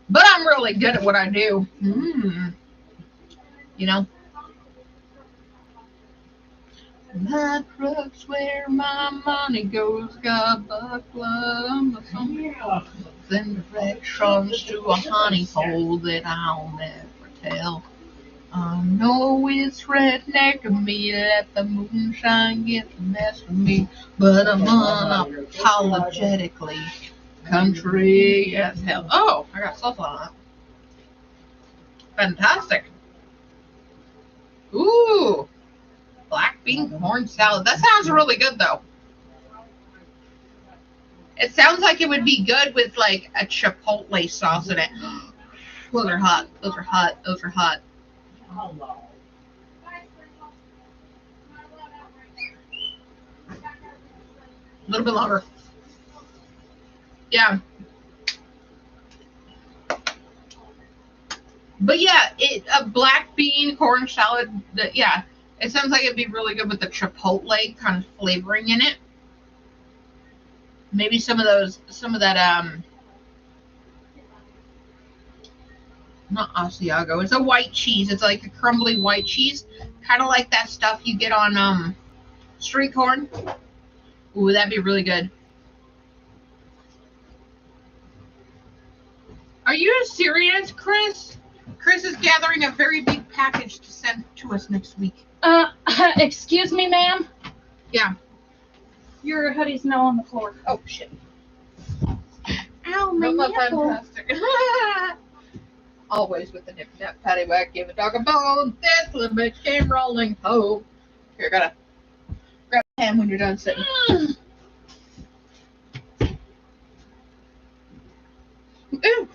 But I'm really good at what I do. You know? My truck's where my money goes, got buck blood on my phone. Then directions to a honey hole that I'll never tell. I know it's redneck of me that the moonshine gets the best of me, but I'm unapologetically country as hell. Oh, I got stuff on that. Fantastic. Ooh, black bean corn salad. That sounds really good, though. It sounds like it would be good with like a chipotle sauce in it. Those are hot. Those are hot. Those are hot. A little bit longer. Yeah. But yeah, a black bean corn salad. Yeah, it sounds like it'd be really good with the chipotle kind of flavoring in it. Maybe some of that not Asiago. It's a white cheese. It's like a crumbly white cheese, kind of like that stuff you get on street corn. Ooh, that'd be really good. Are you serious, Chris? Chris is gathering a very big package to send to us next week. Excuse me, ma'am? Yeah. Your hoodie's now on the floor. Oh, shit. Ow, my nipple. Fantastic. Always with the nip nap paddywhack, give a dog a bone. This little bitch came rolling home. Here, gotta grab a hand when you're done sitting. Ooh.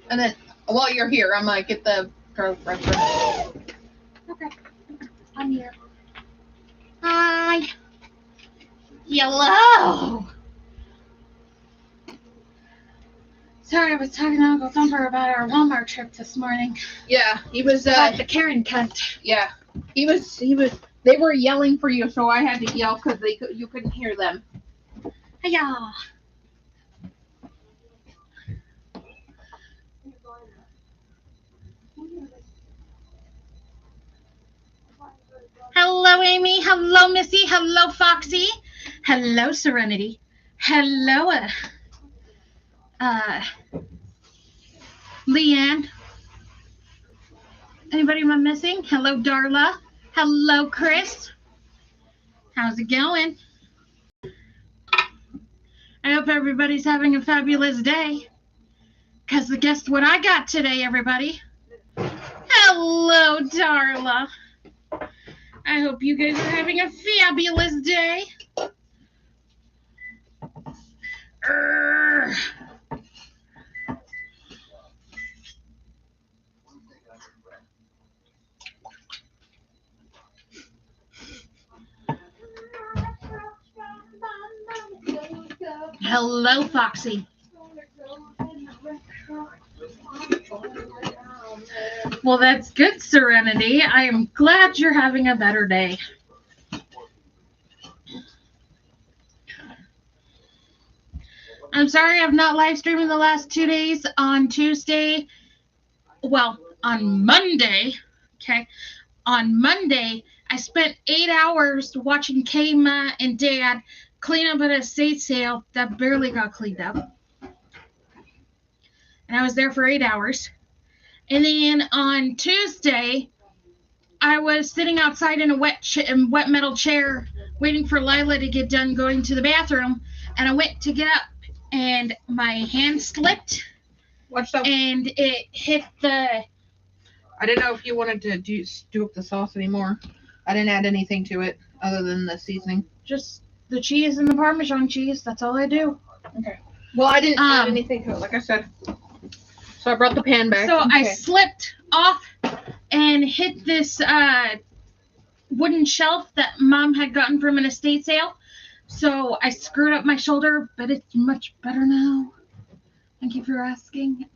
And then while you're here, I might get the garlic bread. Okay. I'm here. Hi. Hello. Sorry, I was talking to Uncle Thumper about our Walmart trip this morning. Yeah, he was About the Karen cunt. Yeah, he was. They were yelling for you, so I had to yell because you couldn't hear them. Hiya. Hello, Amy. Hello, Missy. Hello, Foxy. Hello, Serenity. Hello, Leanne. Anybody am I missing? Hello, Darla. Hello, Chris. How's it going? I hope everybody's having a fabulous day. Because guess what I got today, everybody? Hello, Darla. I hope you guys are having a fabulous day. Hello, Foxy. Well, that's good, Serenity. I am glad you're having a better day. I'm sorry I've not live streaming the last 2 days. On Tuesday, well, on Monday, okay, on Monday, I spent 8 hours watching Kayma and Dad clean up an estate sale that barely got cleaned up. And I was there for 8 hours. And then on Tuesday, I was sitting outside in a wet metal chair waiting for Lyla to get done going to the bathroom. And I went to get up, and my hand slipped. What's up? And it hit the... I didn't know if you wanted to do up the sauce anymore. I didn't add anything to it other than the seasoning. Just the cheese and the Parmesan cheese. That's all I do. Okay. Well, I didn't add anything to it, like I said. So I brought the pan back. So I slipped off and hit this wooden shelf that Mom had gotten from an estate sale. So I screwed up my shoulder, but it's much better now. Thank you for asking.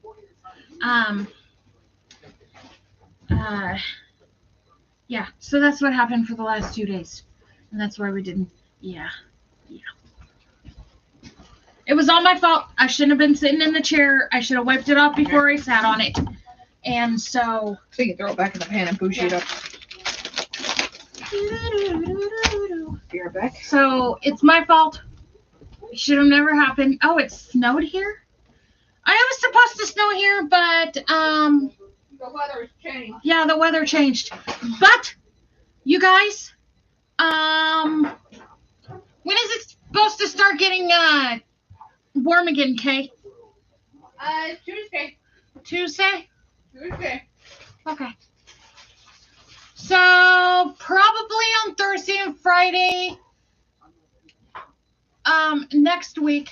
Yeah, so that's what happened for the last 2 days. And that's why we didn't, yeah. It was all my fault. I shouldn't have been sitting in the chair. I should have wiped it off before I sat on it. And so... So you can throw it back in the pan and bougie it up. Be right back. So it's my fault. It should have never happened. Oh, it snowed here? I was supposed to snow here, but The weather's changed. yeah, the weather changed. But you guys, when is it supposed to start getting warm again, Kay? Tuesday. Tuesday? Tuesday. Okay. So probably on Thursday and Friday next week,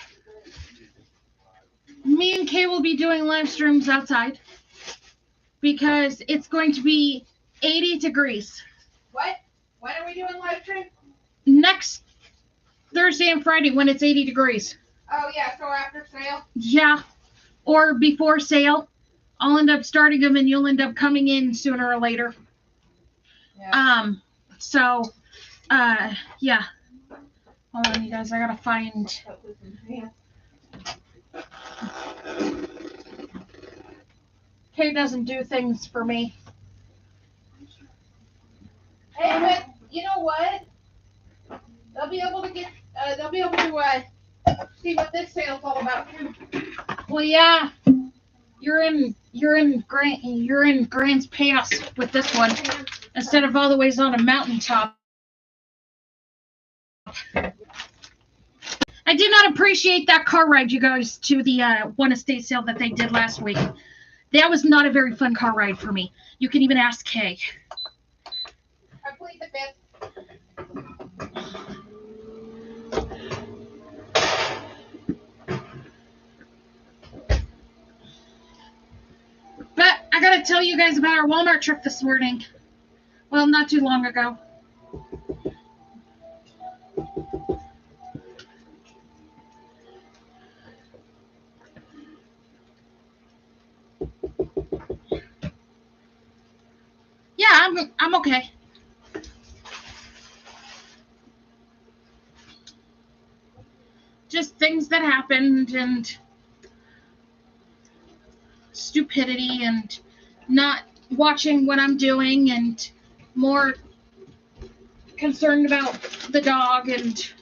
me and Kay will be doing live streams outside because it's going to be 80 degrees. What? When are we doing live stream? Next Thursday and Friday when it's 80 degrees. Oh, yeah, so after sale? Yeah, or before sale. I'll end up starting them and you'll end up coming in sooner or later. Yeah. Yeah. Hold on, you guys, I gotta find... Kay doesn't do things for me. Hey, but you know what? They'll be able to get, see what this sale's all about too. Well, yeah, you're in Grants Pass with this one instead of all the ways on a mountaintop. I did not appreciate that car ride, you guys, to the one estate sale that they did last week. That was not a very fun car ride for me. You can even ask Kay. I plead the fifth. But I gotta tell you guys about our Walmart trip this morning. Well, not too long ago. Yeah, I'm okay. Just things that happened and stupidity and not watching what I'm doing and more concerned about the dog, and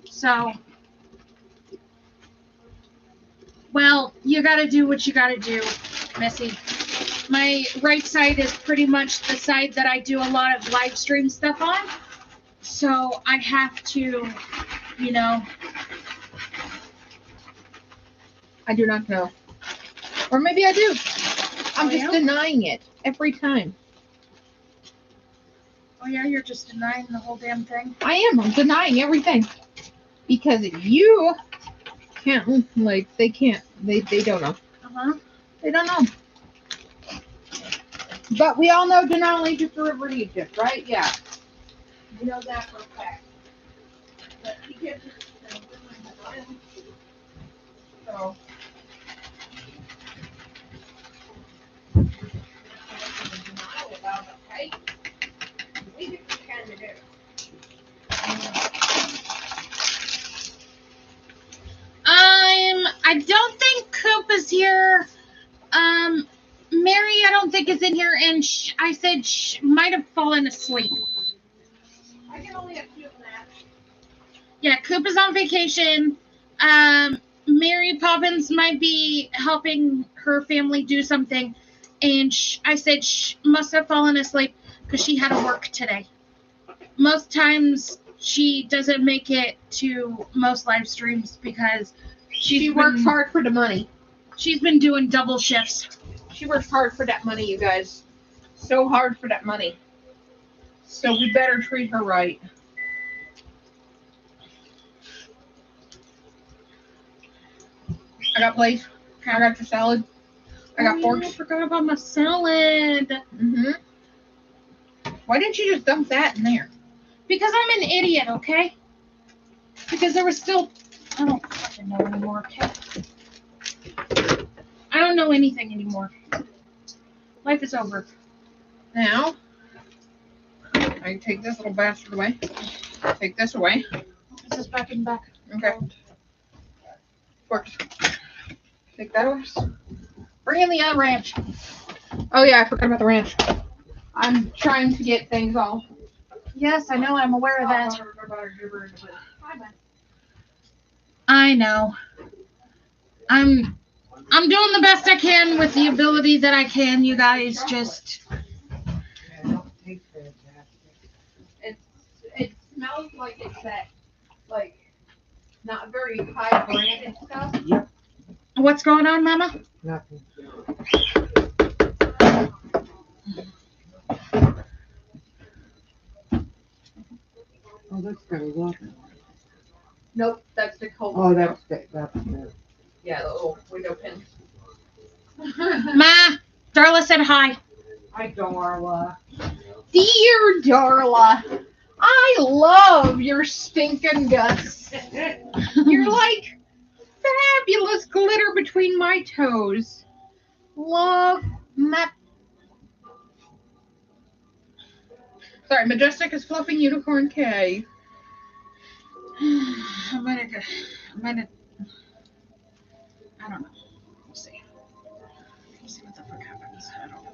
so, well, you gotta do what you gotta do, Missy. My right side is pretty much the side that I do a lot of live stream stuff on, so I have to, you know. I do not know. Or maybe I do. I'm Oh, just yeah? denying it every time. Oh yeah, you're just denying the whole damn thing. I am. I'm denying everything. Because you can't, like, they can't, they don't know. Uh-huh. They don't know. But we all know do not only do forever Egypt, right? Yeah. We know that for a fact. But Egypt is so. I don't think Coop is here. Mary, I don't think is in here, and I said might have fallen asleep. I can only have 2 of that. Yeah, Coop is on vacation. Mary Poppins might be helping her family do something, and I said must have fallen asleep because she had to work today. Most times she doesn't make it to most live streams because She works hard for the money. She's been doing double shifts. She works hard for that money, you guys. So hard for that money. So we better treat her right. I got plates. I got your salad. I got forks. I forgot about my salad. Mm-hmm. Why didn't you just dump that in there? Because I'm an idiot, okay? Because there was still, I don't fucking know anymore, okay? I don't know anything anymore. Life is over. Now, I take this little bastard away. Take this away. This is back in the back. Okay. Works. Take that away. Bring in the other ranch. Oh yeah, I forgot about the ranch. I'm trying to get things all. Yes, I know. I'm aware of that. I know. I'm doing the best I can with the ability that I can. You guys just. It smells like it's that, like, not very high branded stuff. Yep. What's going on, Mama? Nothing. Oh, that's got a lot. Nope, that's the cold. Oh, that's the. Yeah, the little window pin. Ma, Darla said hi. Hi, Darla. Dear Darla, I love your stinking guts. You're like fabulous glitter between my toes. Love my. Sorry, Majestic is fluffing Unicorn K. I don't know. We'll see. We'll see what the fuck happens. I don't know.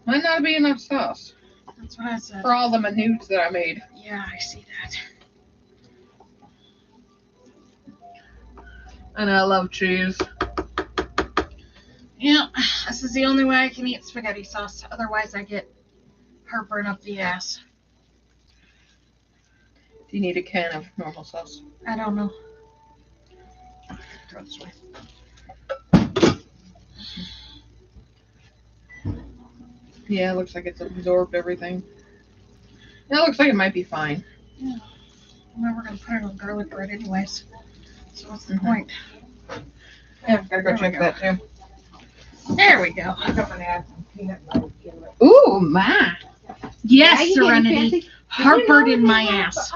Might not be enough sauce That's what I said. for all the minutes that I made. Yeah, I see that. And I love cheese. Yeah, this is the only way I can eat spaghetti sauce. Otherwise, I get heartburn up the ass. Do you need a can of normal sauce? I don't know. Throw it this way. Yeah, it looks like it's absorbed everything. It looks like it might be fine. Yeah. Well, we're going to put it on garlic bread anyways. So what's the Mhm. point? Yeah, gotta go There we check go. that too. There we go. I'm gonna add some peanut butter to it. Ooh, my. Yes, Yeah, you getting Serenity. fancy? Heartburn Did you in know my they have, ass.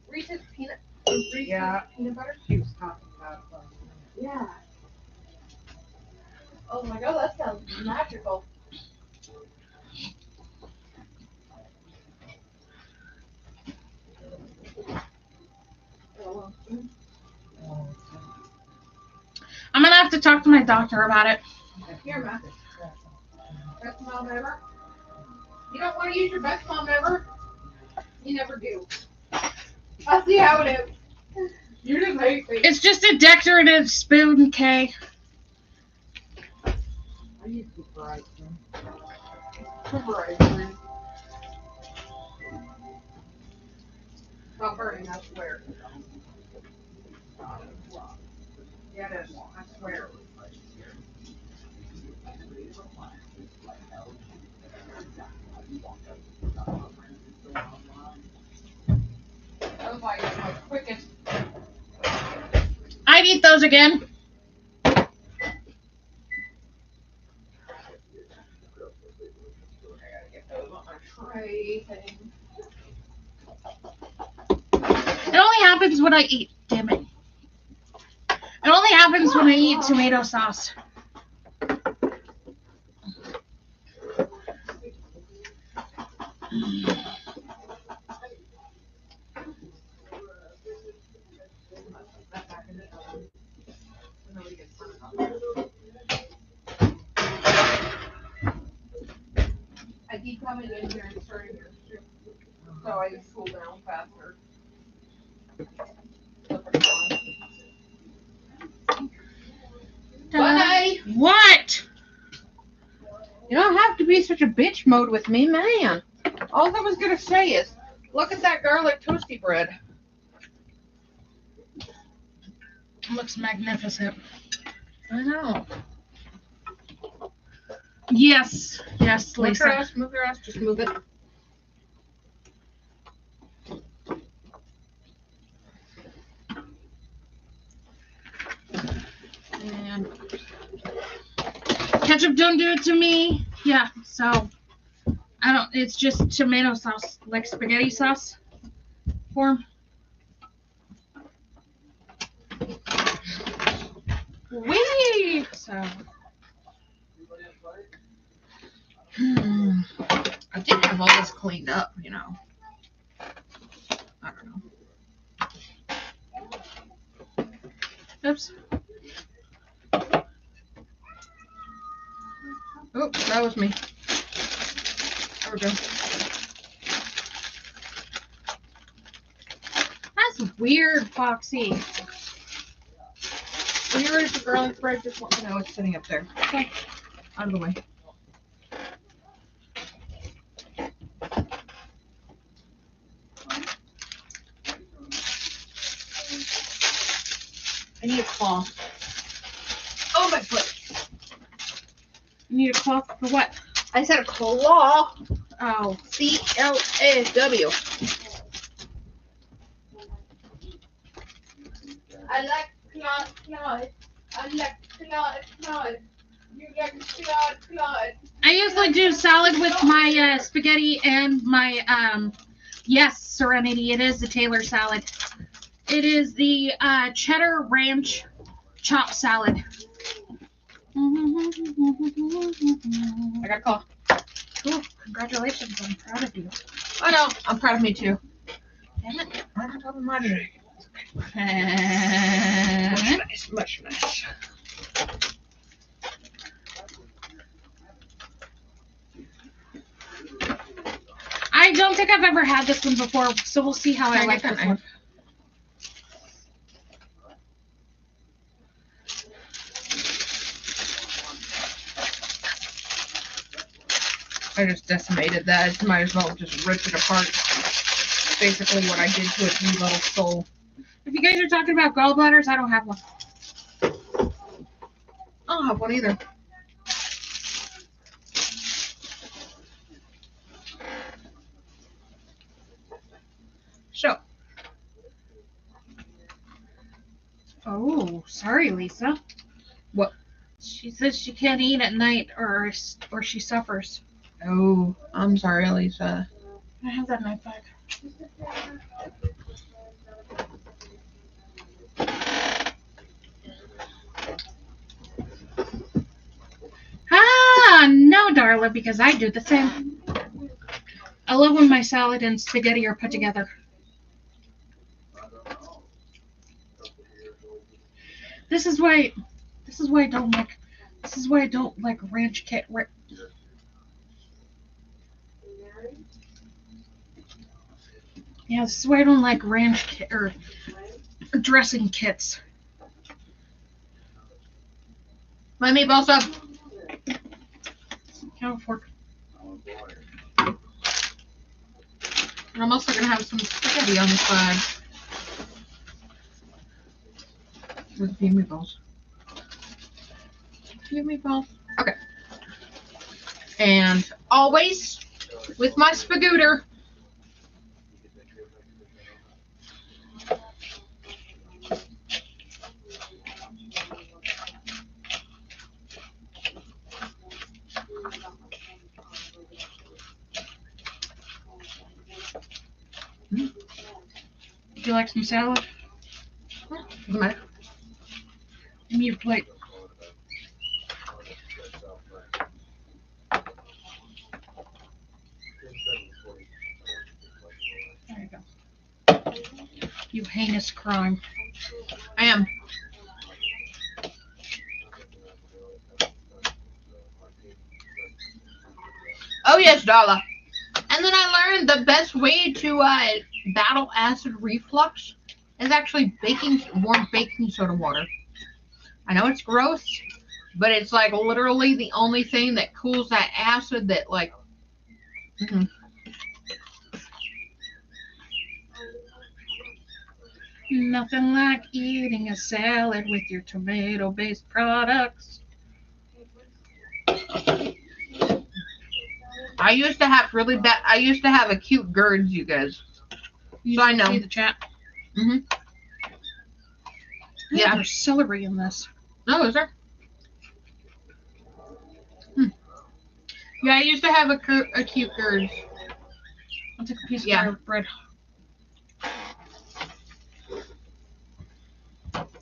Reese's peanut Yeah. peanut butter? She was talking about it. Yeah. Oh my god, that sounds magical. I'm going to have to talk to my doctor about it. Here, Matt. Best mom ever. You don't want to use your best mom ever? You never do. I see how it is. You just hate me. It's just a decorative spoon, okay? I used to fry some. Not burning, I swear. Yeah, it is. I swear. That was like my quickest. I'd eat those again. I gotta get those on my tray thing. It only happens when I eat. Damn it. It only happens when I eat tomato sauce. I keep coming in here and stirring your soup, so I just cool down faster. Bye. What? You don't have to be such a bitch mode with me, man. All I was gonna say is, look at that garlic toasty bread. Looks magnificent. I know. Yes. Yes, Move your Lisa. ass, move your ass, just move it. And Ketchup don't do it to me. Yeah, so It's just tomato sauce, like spaghetti sauce form. Wee! So, I did have all this cleaned up, you know. I don't know. Oops. Oops, that was me. There we go. that's weird, Foxy. When you're ready for garlic bread, just let me know it's sitting up there. Okay. Out of the way. I need a claw. Oh, my foot. You need a cloth for what? I said a claw. Oh, C-L-A-W. I like claw. I like claw. You like claw. I usually do salad with my spaghetti and my yes, Serenity. It is the Taylor salad. It is the cheddar ranch chopped salad. I got a claw. Cool. Congratulations. I'm proud of you. I know. I'm proud of me, too. Damn it. I'm on top of my drink. Much nice. Much nice. I don't think I've ever had this one before, so we'll see how I like this one. I just decimated that. Might as well just rip it apart. Basically what I did to its wee little soul. If you guys are talking about gallbladders, I don't have one. I don't have one either. So. Oh, sorry, Lisa. What? She says she can't eat at night or she suffers. Oh, I'm sorry, Lisa. I have that knife back. No, Darla, because I do the same. I love when my salad and spaghetti are put together. This is why I don't like ranch kit. Yeah, this is why I don't like ranch kit or dressing kits. My meatballs up. Count a fork. I'm also gonna have some spaghetti on the side. With a few meatballs. Okay. And always with my spagooter. Would you like some salad? Doesn't matter. Give me your plate. There you go. You heinous crime. I am. Oh yes, Darla. And then I learned the best way to battle acid reflux is actually warm baking soda water. I know it's gross, but it's like literally the only thing that cools that acid that like. Nothing like eating a salad with your tomato-based products. I used to have really bad. I used to have acute GERDs, you guys. So I know. See the chat. Yeah. There's celery in this. No, is there? Yeah, I used to have a cute gird. I'll take a piece of garlic bread.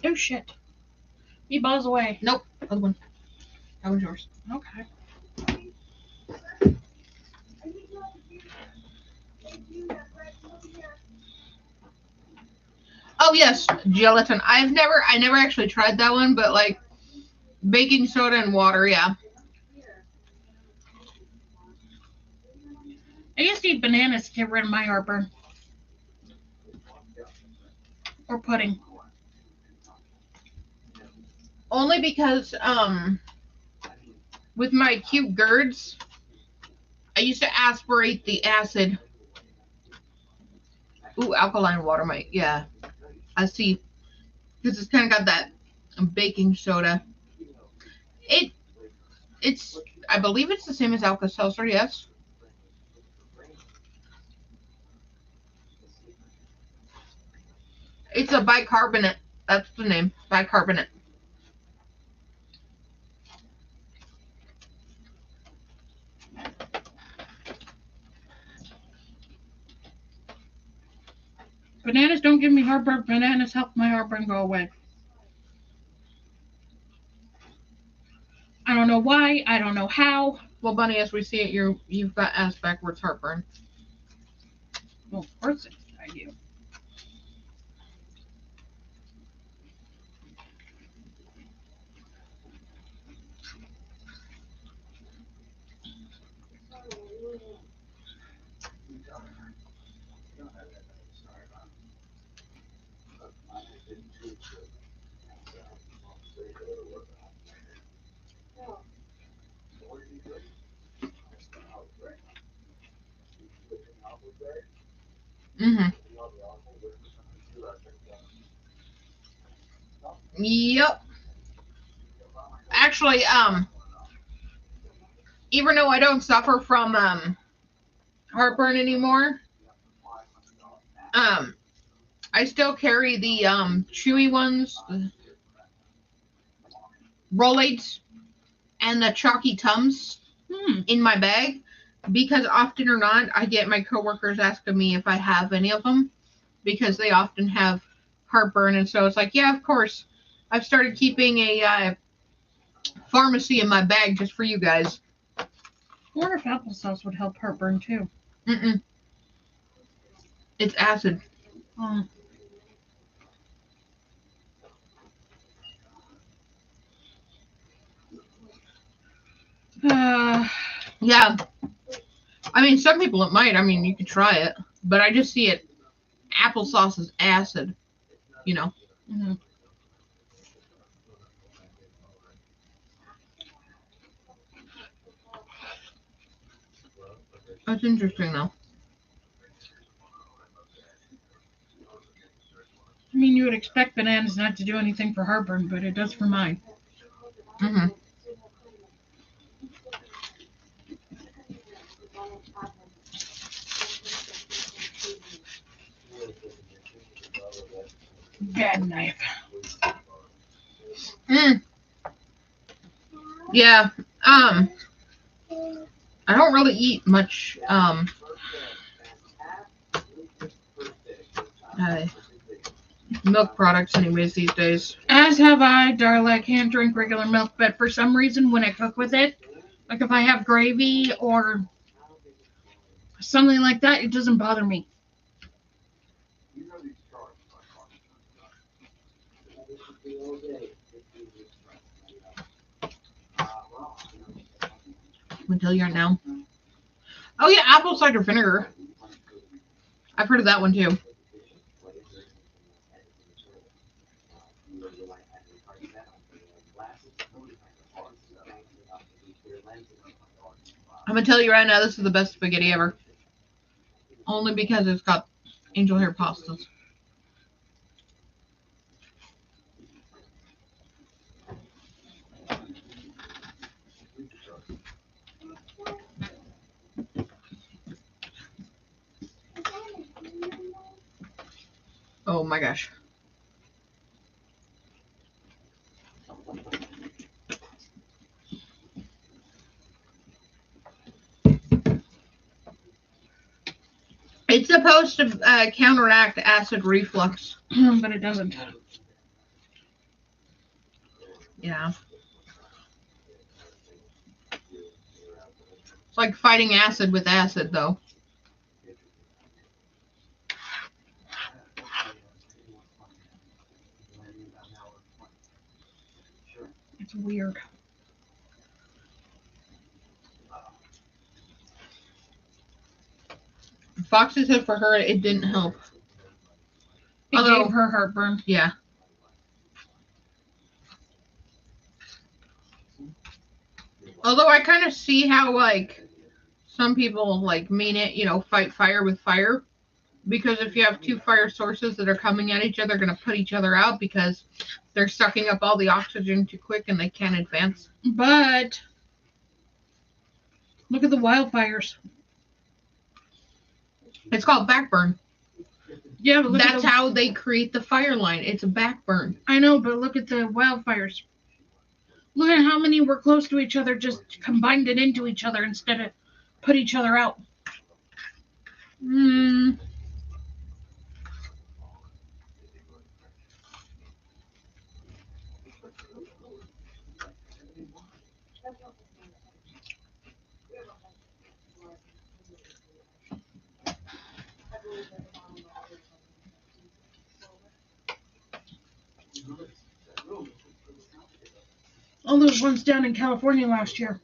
Oh shit. Meatballs away. Nope. Other one. That one's yours. Okay. Oh yes, gelatin. I never actually tried that one, but like baking soda and water, yeah. I used to eat bananas to get rid of my heartburn. Or pudding. Only because with my acute GERDs, I used to aspirate the acid. Ooh, alkaline water might, yeah. I see. Because it's kind of got that baking soda. It's, I believe it's the same as Alka-Seltzer, yes. It's a bicarbonate. That's the name, bicarbonate. Bananas don't give me heartburn. Bananas help my heartburn go away. I don't know why. I don't know how. Well, Bunny, as we see it, you've got ass backwards heartburn. Well, of course I do. Mm-hmm. Yep. Actually, even though I don't suffer from heartburn anymore, I still carry the chewy ones, the Rolaids, and the chalky Tums in my bag, because often or not, I get my coworkers asking me if I have any of them, because they often have heartburn, and so it's like, yeah, of course. I've started keeping a pharmacy in my bag just for you guys. I wonder if applesauce would help heartburn too. Mm-mm. It's acid. Yeah. I mean, some people it might. I mean, you could try it, but I just see it. Applesauce is acid, you know. Mm-hmm. That's interesting, though. I mean, you would expect bananas not to do anything for heartburn, but it does for mine. Mm-hmm. Bad knife. Yeah. I don't really eat much milk products anyways these days. As have I, darling. I can't drink regular milk, but for some reason, when I cook with it, like if I have gravy or something like that, it doesn't bother me. Until you're now. Oh yeah, apple cider vinegar. I've heard of that one too. I'm gonna tell you right now, this is the best spaghetti ever. Only because it's got angel hair pastas. Oh my gosh. It's supposed to counteract acid reflux. But it doesn't. Yeah. It's like fighting acid with acid, though. It's weird. Foxy said for her it didn't help. It gave her heartburn. Yeah. Although I kind of see how, like, some people, like, mean it, you know, fight fire with fire. Because if you have two fire sources that are coming at each other, they're going to put each other out because they're sucking up all the oxygen too quick and they can't advance. But look at the wildfires. It's called backburn. Yeah, but that's how they create the fire line. It's a backburn. I know, but look at the wildfires. Look at how many were close to each other, just combined it into each other instead of put each other out. All those ones down in California last year.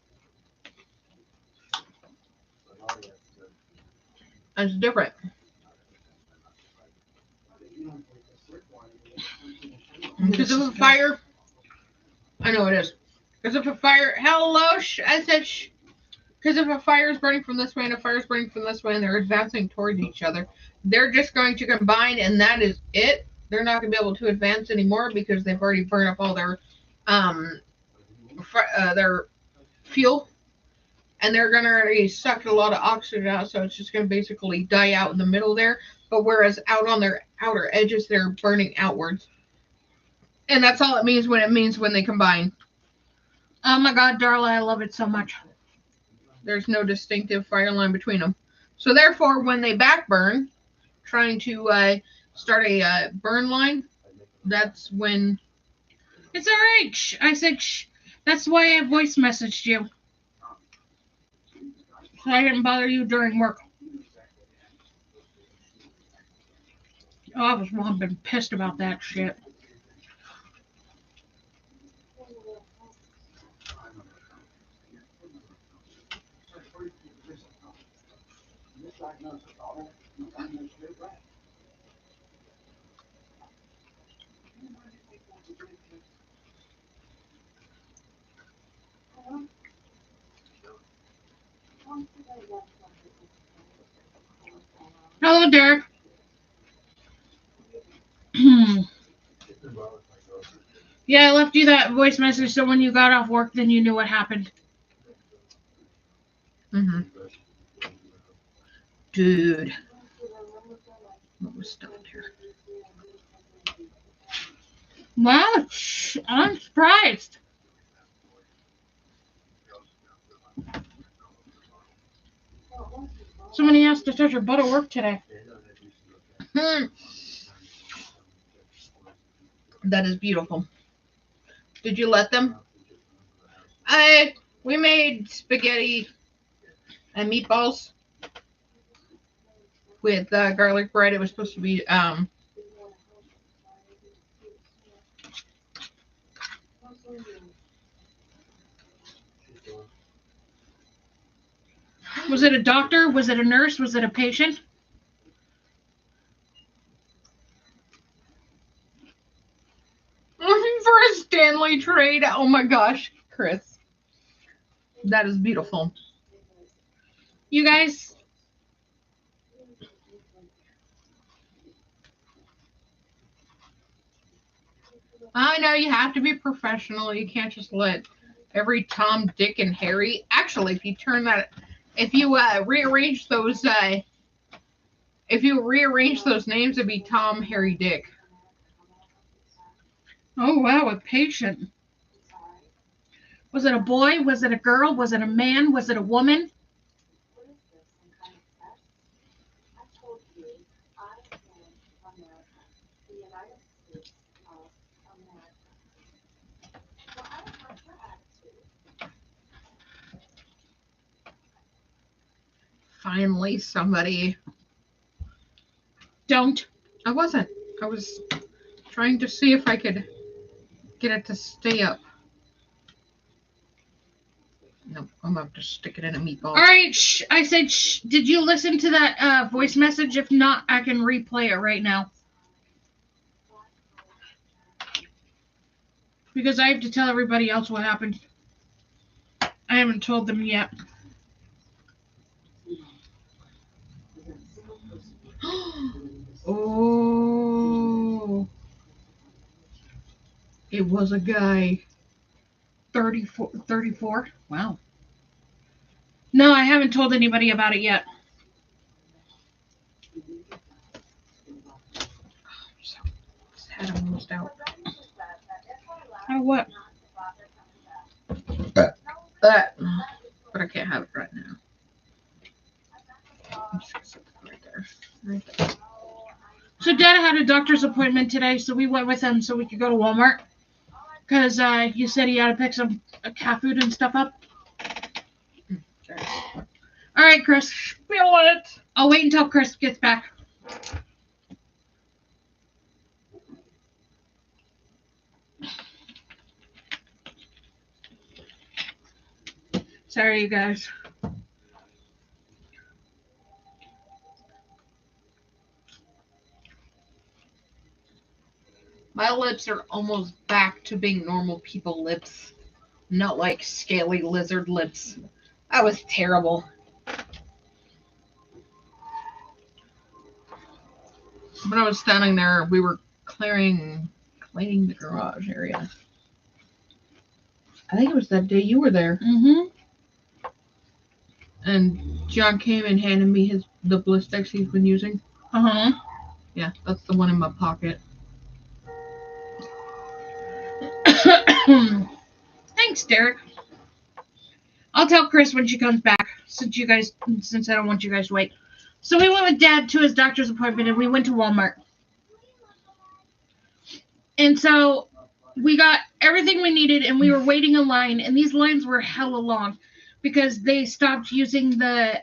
That's different. Because of a fire, I know it is. Because if a fire, I said because if a fire is burning from this way and a fire is burning from this way and they're advancing towards each other, they're just going to combine and that is it. They're not going to be able to advance anymore because they've already burned up all their fuel. And they're going to already suck a lot of oxygen out, so it's just going to basically die out in the middle there. But whereas out on their outer edges, they're burning outwards. And that's all it means when they combine. Oh my God, Darla, I love it so much. There's no distinctive fire line between them. So therefore, when they backburn, trying to start a burn line, that's when... It's all right. Shh. I said shh. That's why I voice messaged you. So I didn't bother you during work. Oh, I've been pissed about that shit. Hello, Derek. Yeah, I left you that voice message so when you got off work, then you knew what happened. Dude. What was stuck here? Wow, I'm surprised. Somebody asked to touch your butt at work today. That is beautiful. Did you let them? We made spaghetti and meatballs with garlic bread. It was supposed to be Was it a doctor? Was it a nurse? Was it a patient? for a Stanley trade. Oh my gosh, Chris. That is beautiful. You guys, I know you have to be professional. You can't just let every Tom, Dick, and Harry. Actually, if you rearrange those names, it'd be Tom, Harry, Dick. oh wow, a patient. Was it a boy? Was it a girl? Was it a man? Was it a woman? Finally, somebody. Don't. I wasn't. I was trying to see if I could get it to stay up. Nope, I'm about to stick it in a meatball. All right, shh. I said shh. Did you listen to that voice message? If not, I can replay it right now. Because I have to tell everybody else what happened. I haven't told them yet. Oh. It was a guy. 34? Wow. No, I haven't told anybody about it yet. His head almost out. Oh, what? But I can't have it right now. I'm just gonna set that right there. Right there. So Dad had a doctor's appointment today, so we went with him so we could go to Walmart. Because you said he had to pick some cat food and stuff up. Okay. All right, Chris. Spill it. I'll wait until Chris gets back. Sorry, you guys. My lips are almost back to being normal people lips. Not like scaly lizard lips. That was terrible. When I was standing there, we were cleaning the garage area. I think it was that day you were there. Mm-hmm. And John came and handed me the ballistics he's been using. Uh-huh. Yeah, that's the one in my pocket. Thanks, Derek. I'll tell Chris when she comes back, since I don't want you guys to wait. So we went with Dad to his doctor's appointment, and we went to Walmart. And so we got everything we needed, and we were waiting in line, and these lines were hella long because they stopped using the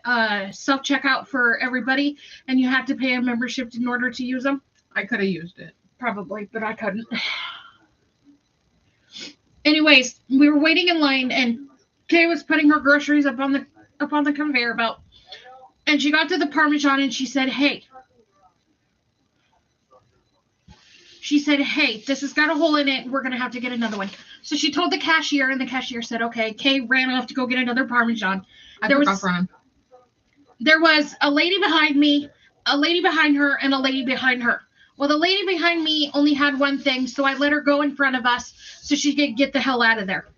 self-checkout for everybody, and you had to pay a membership in order to use them. I could have used it. Probably, but I couldn't. Anyways, we were waiting in line, and Kay was putting her groceries up on the conveyor belt, and she got to the Parmesan, and she said, "Hey." She said, "Hey, this has got a hole in it. We're gonna have to get another one." So she told the cashier, and the cashier said, "Okay." Kay ran off to go get another Parmesan. There was a lady behind me, a lady behind her, and a lady behind her. Well, the lady behind me only had one thing, so I let her go in front of us so she could get the hell out of there.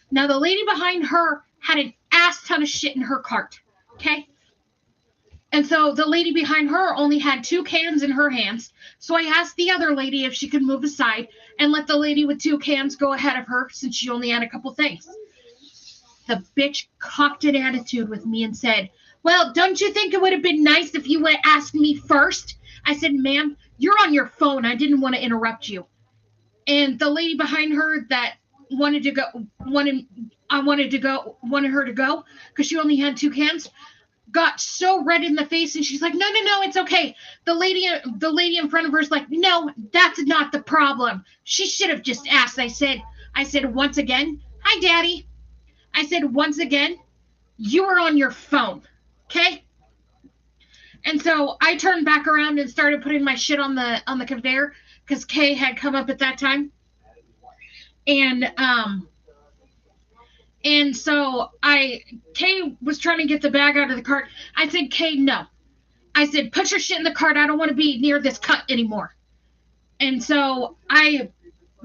Now, the lady behind her had an ass ton of shit in her cart, okay? And so the lady behind her only had 2 cans in her hands, so I asked the other lady if she could move aside and let the lady with 2 cans go ahead of her since she only had a couple things. The bitch cocked an attitude with me and said, "Well, don't you think it would have been nice if you would have asked me first?" I said, "Ma'am, you're on your phone. I didn't want to interrupt you." And the lady behind her that wanted her to go because she only had 2 cans, got so red in the face, and she's like, no, it's okay. The lady in front of her is like, "No, that's not the problem. She should have just asked." I said, "Once again, hi, Daddy." I said, "Once again, you are on your phone, okay?" And so I turned back around and started putting my shit on the conveyor because Kay had come up at that time. And so Kay was trying to get the bag out of the cart. I said, "Kay, no." I said, "Put your shit in the cart. I don't want to be near this cut anymore." And so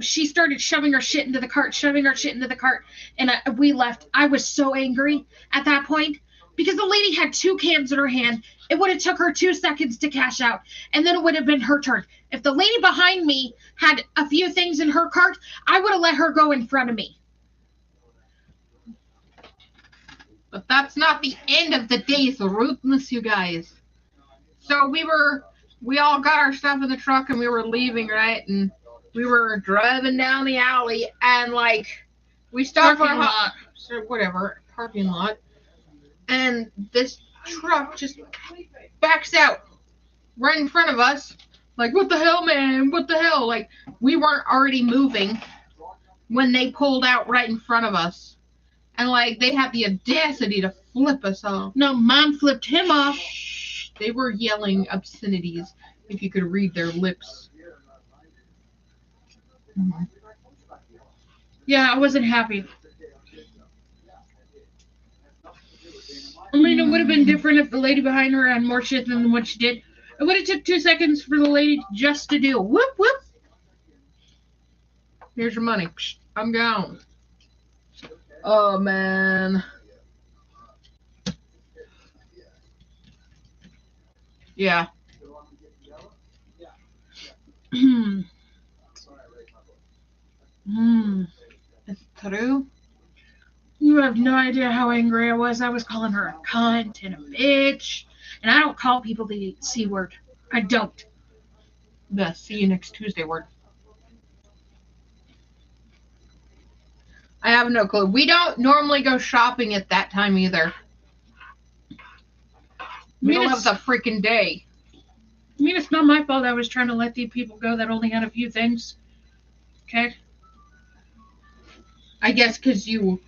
she started shoving her shit into the cart, and we left. I was so angry at that point because the lady had 2 cans in her hand. It would have took her 2 seconds to cash out, and then it would have been her turn. If the lady behind me had a few things in her cart, I would have let her go in front of me. But that's not the end of the day's rudeness, you guys. So we all got our stuff in the truck, and we were leaving, right? And we were driving down the alley, and we stopped for a parking lot, and this truck just backs out right in front of us. Like, what the hell, man? What the hell? Like, we weren't already moving when they pulled out right in front of us. And, like, they had the audacity to flip us off. No, Mom flipped him off. They were yelling obscenities, if you could read their lips. Mm-hmm. Yeah, I wasn't happy. I mean, it would have been different if the lady behind her had more shit than what she did. It would have took 2 seconds for the lady just to do whoop whoop. Here's your money. I'm gone. Oh, man. Yeah. It's true. You have no idea how angry I was. I was calling her a cunt and a bitch. And I don't call people the C word. I don't. The see you next Tuesday word. I have no clue. We don't normally go shopping at that time either. Middle of the freaking day. I mean, it's not my fault I was trying to let the people go that only had a few things. Okay? I guess because you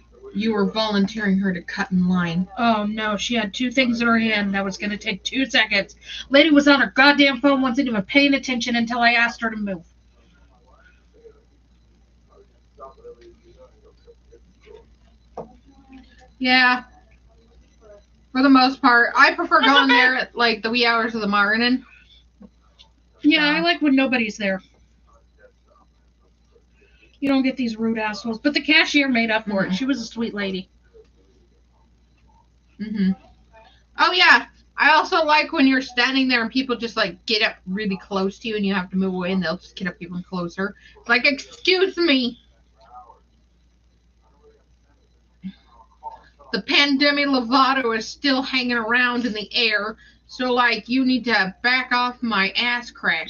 were volunteering her to cut in line. Oh, no. She had 2 things in her hand that was going to take 2 seconds. Lady was on her goddamn phone, wasn't even paying attention until I asked her to move. Yeah. For the most part. I prefer going there at, like, the wee hours of the morning. Yeah, I like when nobody's there. You don't get these rude assholes. But the cashier made up for it. She was a sweet lady. Mm-hmm. Oh, yeah. I also like when you're standing there and people just, like, get up really close to you and you have to move away and they'll just get up even closer. It's like, excuse me. The pandemic Lovato is still hanging around in the air. So, like, you need to back off my ass crack.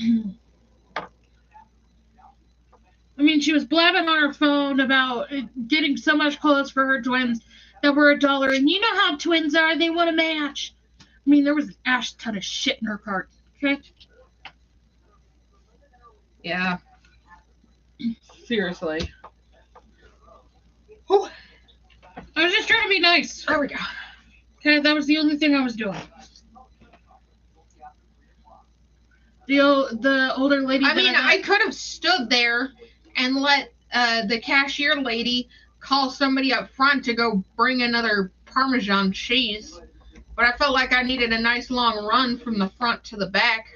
I mean, she was blabbing on her phone about getting so much clothes for her twins that were $1. And you know how twins are. They want to match. I mean, there was an ash ton of shit in her cart. Okay? Yeah. Seriously. Oh. I was just trying to be nice. There we go. Okay, that was the only thing I was doing. The older lady. I mean, I could have stood there and let the cashier lady call somebody up front to go bring another Parmesan cheese, but I felt like I needed a nice long run from the front to the back.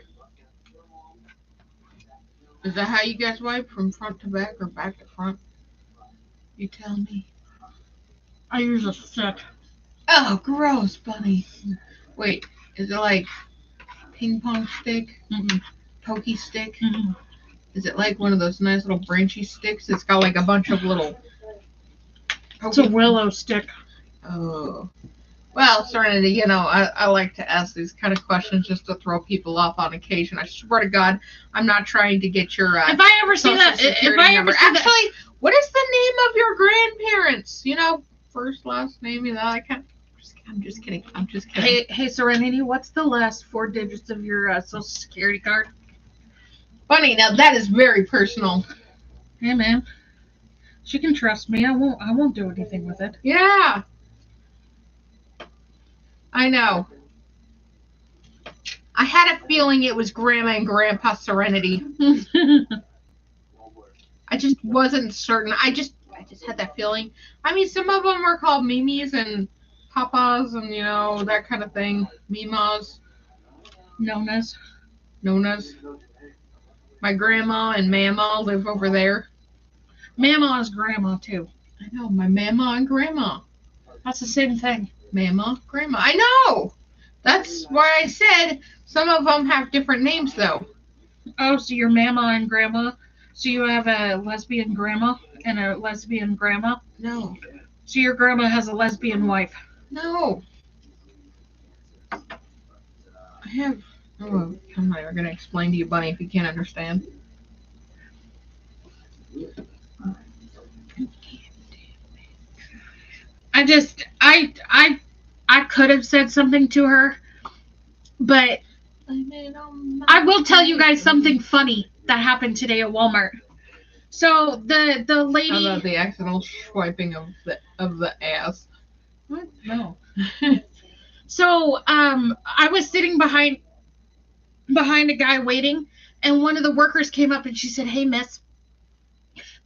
Is that how you guys wipe? From front to back or back to front? You tell me. I use a stick. Oh, gross, bunny. Wait, is it like ping pong stick? Mm-mm. Pokey stick? Mm-mm. Is it like one of those nice little branchy sticks? It's got like a bunch of little... It's a willow stick. Oh. Well, Serenity, you know, I like to ask these kind of questions just to throw people off on occasion. I swear to God, I'm not trying to get your if I ever see that, if I ever see actually, what is the name of your grandparents? You know, first, last name, you know, I can't. I'm just kidding. I'm just kidding. Hey, Serenity, what's the last 4 digits of your Social Security card? Bunny, now that is very personal. Hey, man. She can trust me. I won't do anything with it. Yeah. I know. I had a feeling it was Grandma and Grandpa Serenity. I just wasn't certain. I just had that feeling. I mean, some of them are called Mimis and Papas and, you know, that kind of thing. Mimas. Nonas. My grandma and Mama live over there. Mama is grandma, too. I know, my Mama and Grandma. That's the same thing. Mama, Grandma. I know! That's why I said some of them have different names, though. Oh, so your Mama and Grandma. So you have a lesbian grandma and a lesbian grandma? No. So your grandma has a lesbian wife? No. I have... Oh, I'm not going to explain to you, Bunny, if you can't understand. I I could have said something to her, but I will tell you guys something funny that happened today at Walmart. So the lady. How about the accidental swiping of the ass? What? No. So I was sitting behind a guy waiting, and one of the workers came up and she said, "Hey, miss,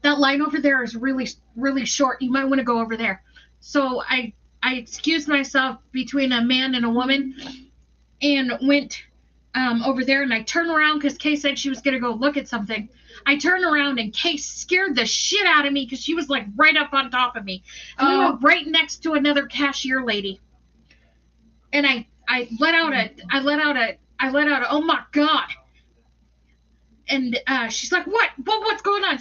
that line over there is really, really short. You might want to go over there." So I excused myself between a man and a woman and went over there, and I turned around because Kay said she was going to go look at something. I turned around, and Kay scared the shit out of me because she was like right up on top of me. And we were right next to another cashier lady. And I let out a "Oh my God." And she's like, what's going on?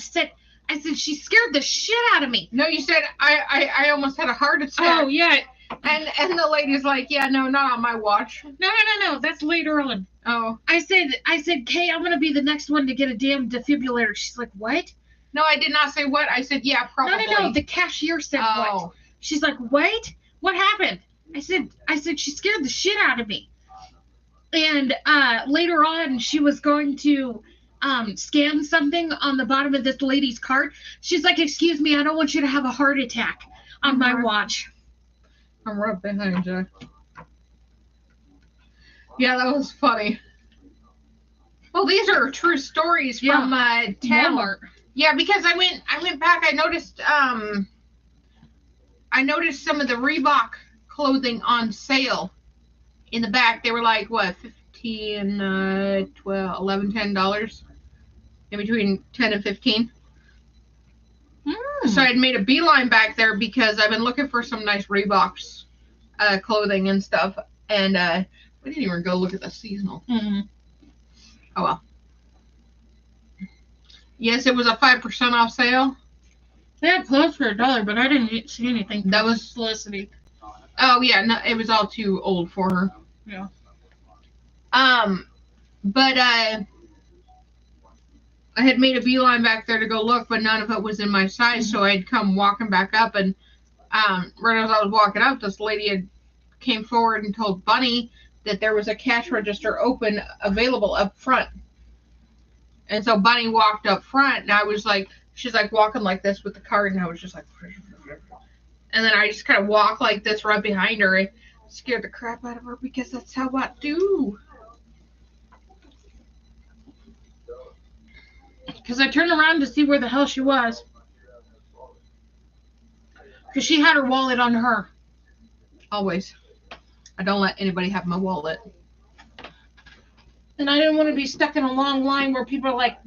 I said, she scared the shit out of me. No, you said I almost had a heart attack. Oh yeah. And the lady's like, yeah, no, not on my watch. No, that's later on. Oh. I said, Kay, I'm gonna be the next one to get a damn defibrillator. She's like, what? No, I did not say what. I said, yeah, probably. No, the cashier said what. She's like, what? What happened? I said she scared the shit out of me. And later on, she was going to scan something on the bottom of this lady's cart. She's like, excuse me, I don't want you to have a heart attack on my watch. I'm right behind you. Yeah, that was funny. Well, these are true stories from Walmart. Yeah, because I went back. I noticed some of the Reebok clothing on sale in the back. They were like what, $15, $12, $11, $10, in between 10 and 15. So I'd made a beeline back there because I've been looking for some nice Reeboks clothing and stuff, and we didn't even go look at the seasonal. Mm-hmm. Oh well. Yes, it was a 5% off sale. They had clothes for $1, but I didn't see anything. That was Felicity. Oh yeah, no, it was all too old for her. Yeah. But I had made a beeline back there to go look, but none of it was in my size, so I'd come walking back up, and right as I was walking up, this lady had came forward and told Bunny that there was a cash register available up front. And so Bunny walked up front, and I was like, she's like walking like this with the card, and I was just like, and then I just kind of walked like this right behind her. It scared the crap out of her because that's how I do. Because I turned around to see where the hell she was. Because she had her wallet on her. Always. I don't let anybody have my wallet. And I didn't want to be stuck in a long line where people are like,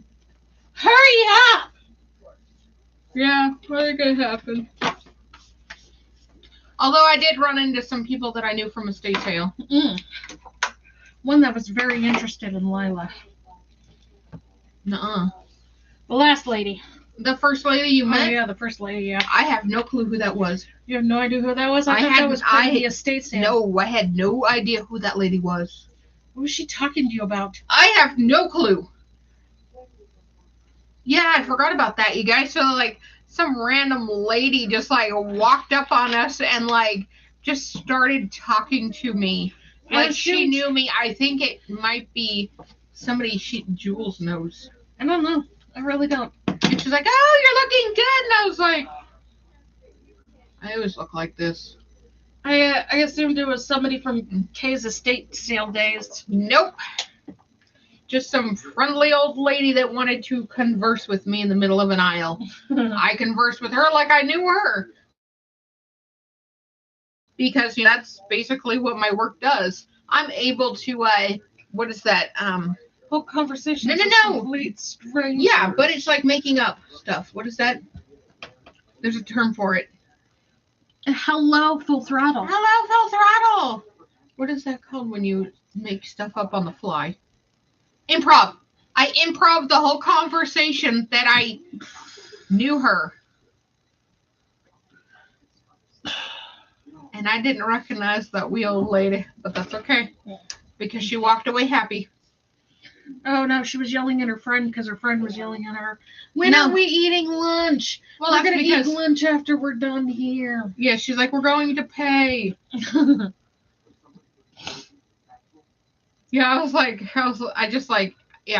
hurry up! Yeah, well, it could happen. Although I did run into some people that I knew from estate sale. One that was very interested in Lyla. Nuh-uh. The last lady. The first lady you met? Oh, yeah, the first lady, yeah. I have no clue who that was. You have no idea who that was? I thought that was part of the estate sale. No, I had no idea who that lady was. What was she talking to you about? I have no clue. Yeah, I forgot about that, you guys. So, like, some random lady just, like, walked up on us and, like, just started talking to me. Like, she knew me. I think it might be somebody Jules knows. I don't know. I really don't. And she's like, oh, you're looking good. And I was like, I always look like this. I assumed it was somebody from Kay's estate sale days. Nope. Just some friendly old lady that wanted to converse with me in the middle of an aisle. I conversed with her like I knew her. Because that's basically what my work does. I'm able to, what is that? Whole conversation. No. Complete strange. Yeah, but it's like making up stuff. What is that? There's a term for it. Hello, full throttle. Hello, full throttle. What is that called when you make stuff up on the fly? Improv. I improv the whole conversation that I knew her. And I didn't recognize that wee old lady, but that's okay. Because she walked away happy. Oh, no, she was yelling at her friend because her friend was yelling at her. When are we eating lunch? Well, we're going to eat lunch after we're done here. Yeah, she's like, we're going to pay. Yeah,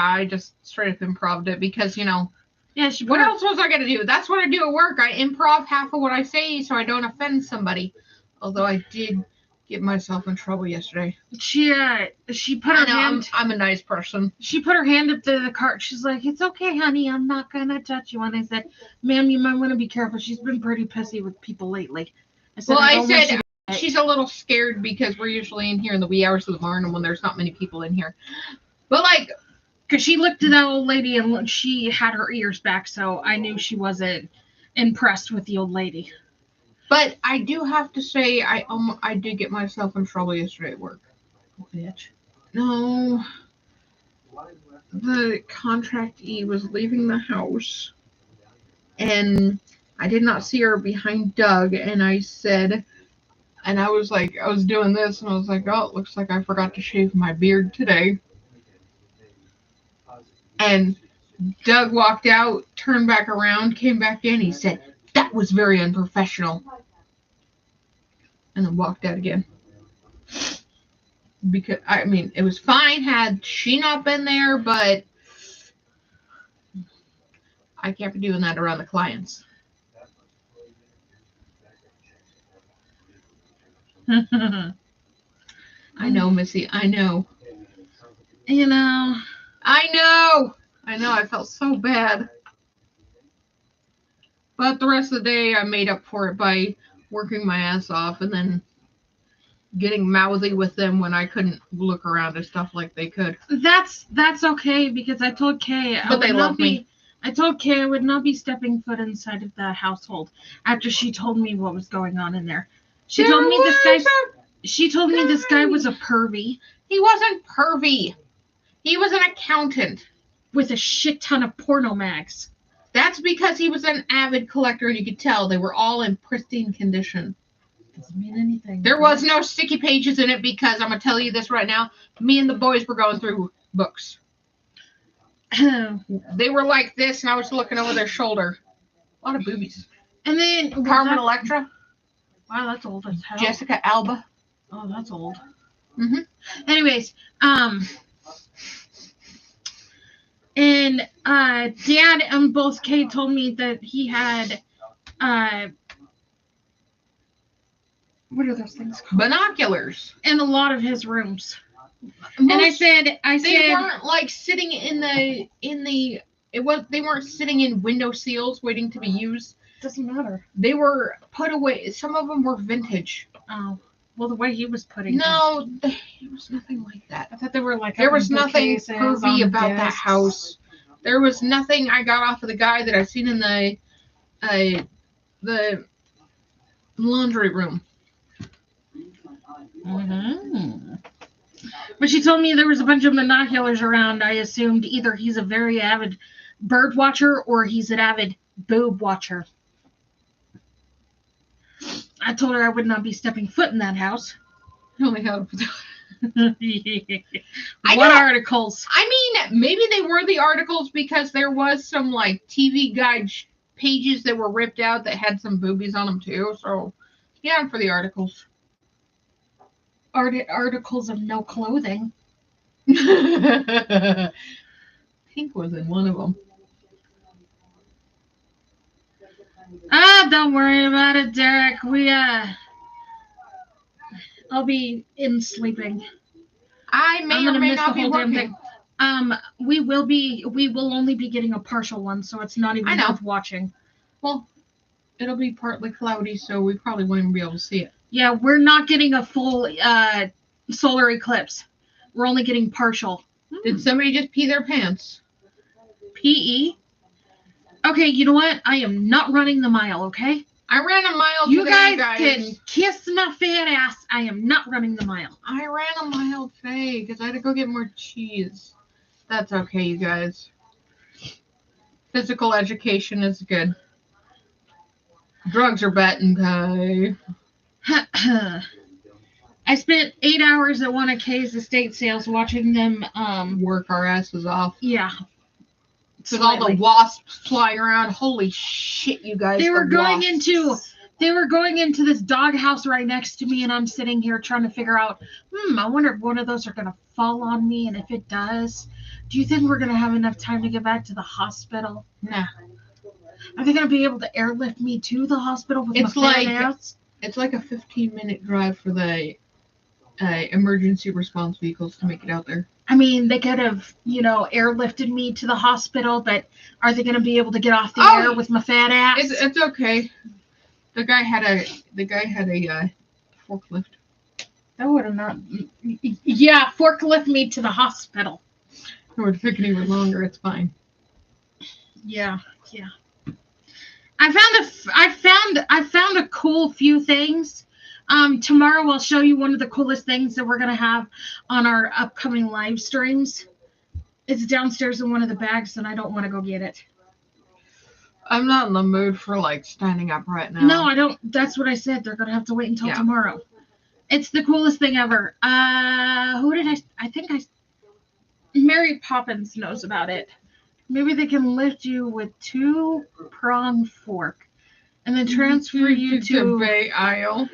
I just straight up improv'd it because, you know, Yeah, she what else was I going to do? That's what I do at work. I improv half of what I say so I don't offend somebody. Although I did get myself in trouble yesterday. She put her hand. I'm a nice person. She put her hand up to the cart. She's like, "It's okay, honey. I'm not gonna touch you." And I said, "Ma'am, you might want to be careful. She's been pretty pissy with people lately." I said, she's a little scared because we're usually in here in the wee hours of the morning when there's not many people in here. But like, because she looked at that old lady and she had her ears back, so I knew she wasn't impressed with the old lady. But I do have to say, I did get myself in trouble yesterday at work. Bitch. No. The contractee was leaving the house, and I did not see her behind Doug, and I said, and I was like, I was doing this, and I was like, oh, it looks like I forgot to shave my beard today. And Doug walked out, turned back around, came back in, he said, that was very unprofessional. And then walked out again. Because, I mean, it was fine had she not been there, but I can't be doing that around the clients. I know, Missy. I know. You know. I know. I felt so bad. But the rest of the day, I made up for it by working my ass off and then getting mouthy with them when I couldn't look around and stuff like they could. That's okay because I told Kay I told Kay I would not be stepping foot inside of that household after she told me what was going on in there. She told me this guy was a pervy. He wasn't pervy. He was an accountant with a shit ton of porno mags. That's because he was an avid collector and you could tell they were all in pristine condition. Doesn't mean anything. There was no sticky pages in it because I'm going to tell you this right now. Me and the boys were going through books. They were like this and I was looking over their shoulder. A lot of boobies. And then Carmen Electra. Wow, that's old as hell. Jessica Alba. Oh, that's old. Mm-hmm. Anyways, and Dad and both Kay told me that he had what are those things called? Binoculars. In a lot of his rooms. And I said they weren't like sitting they weren't sitting in window seals waiting to be used. Doesn't matter. They were put away. Some of them were vintage. Oh. Well, the way he was putting No, there was nothing like that. I thought they were like... There was nothing pervy about that house. There was nothing I got off of the guy that I seen in the laundry room. Mm-hmm. But she told me there was a bunch of binoculars around. I assumed either he's a very avid bird watcher or he's an avid boob watcher. I told her I would not be stepping foot in that house. I only had what articles? I mean, maybe they were the articles because there was some like TV guide pages that were ripped out that had some boobies on them too. So, yeah, I'm for the articles. Articles of no clothing. Pink was in one of them. Don't worry about it, Derek. I'll be in sleeping. I may or may not be working. We will only be getting a partial one, so it's not even worth watching. Well, it'll be partly cloudy, so we probably won't even be able to see it. Yeah, we're not getting a full solar eclipse. We're only getting partial. Did somebody just pee their pants? P.E.? Okay, you know what? I am not running the mile, okay? I ran a mile today, you guys can kiss my fat ass. I am not running the mile. I ran a mile today because I had to go get more cheese. That's okay, you guys. Physical education is good. Drugs are bad, okay? I spent 8 hours at one of Kay's estate sales watching them work our asses off. Yeah. With all the wasps flying around. Holy shit, you guys. They were going into They were going into this doghouse right next to me, and I'm sitting here trying to figure out, I wonder if one of those are going to fall on me, and if it does, do you think we're going to have enough time to get back to the hospital? Nah. Are they going to be able to airlift me to the hospital with It's my fat like- ass? It's like a 15-minute drive for the emergency response vehicles to make it out there. I mean, they could have, airlifted me to the hospital, but are they going to be able to get off the air with my fat ass? It's okay. The guy had a forklift. That would have not. Yeah, forklift me to the hospital. It would take it even longer. It's fine. Yeah. I found a cool few things. Tomorrow I'll show you one of the coolest things that we're gonna have on our upcoming live streams. It's downstairs in one of the bags, and I don't want to go get it. I'm not in the mood for standing up right now. No, I don't. That's what I said. They're gonna have to wait until tomorrow. It's the coolest thing ever. Who did I think Mary Poppins knows about it. Maybe they can lift you with 2-prong fork and then transfer you to Bay Island.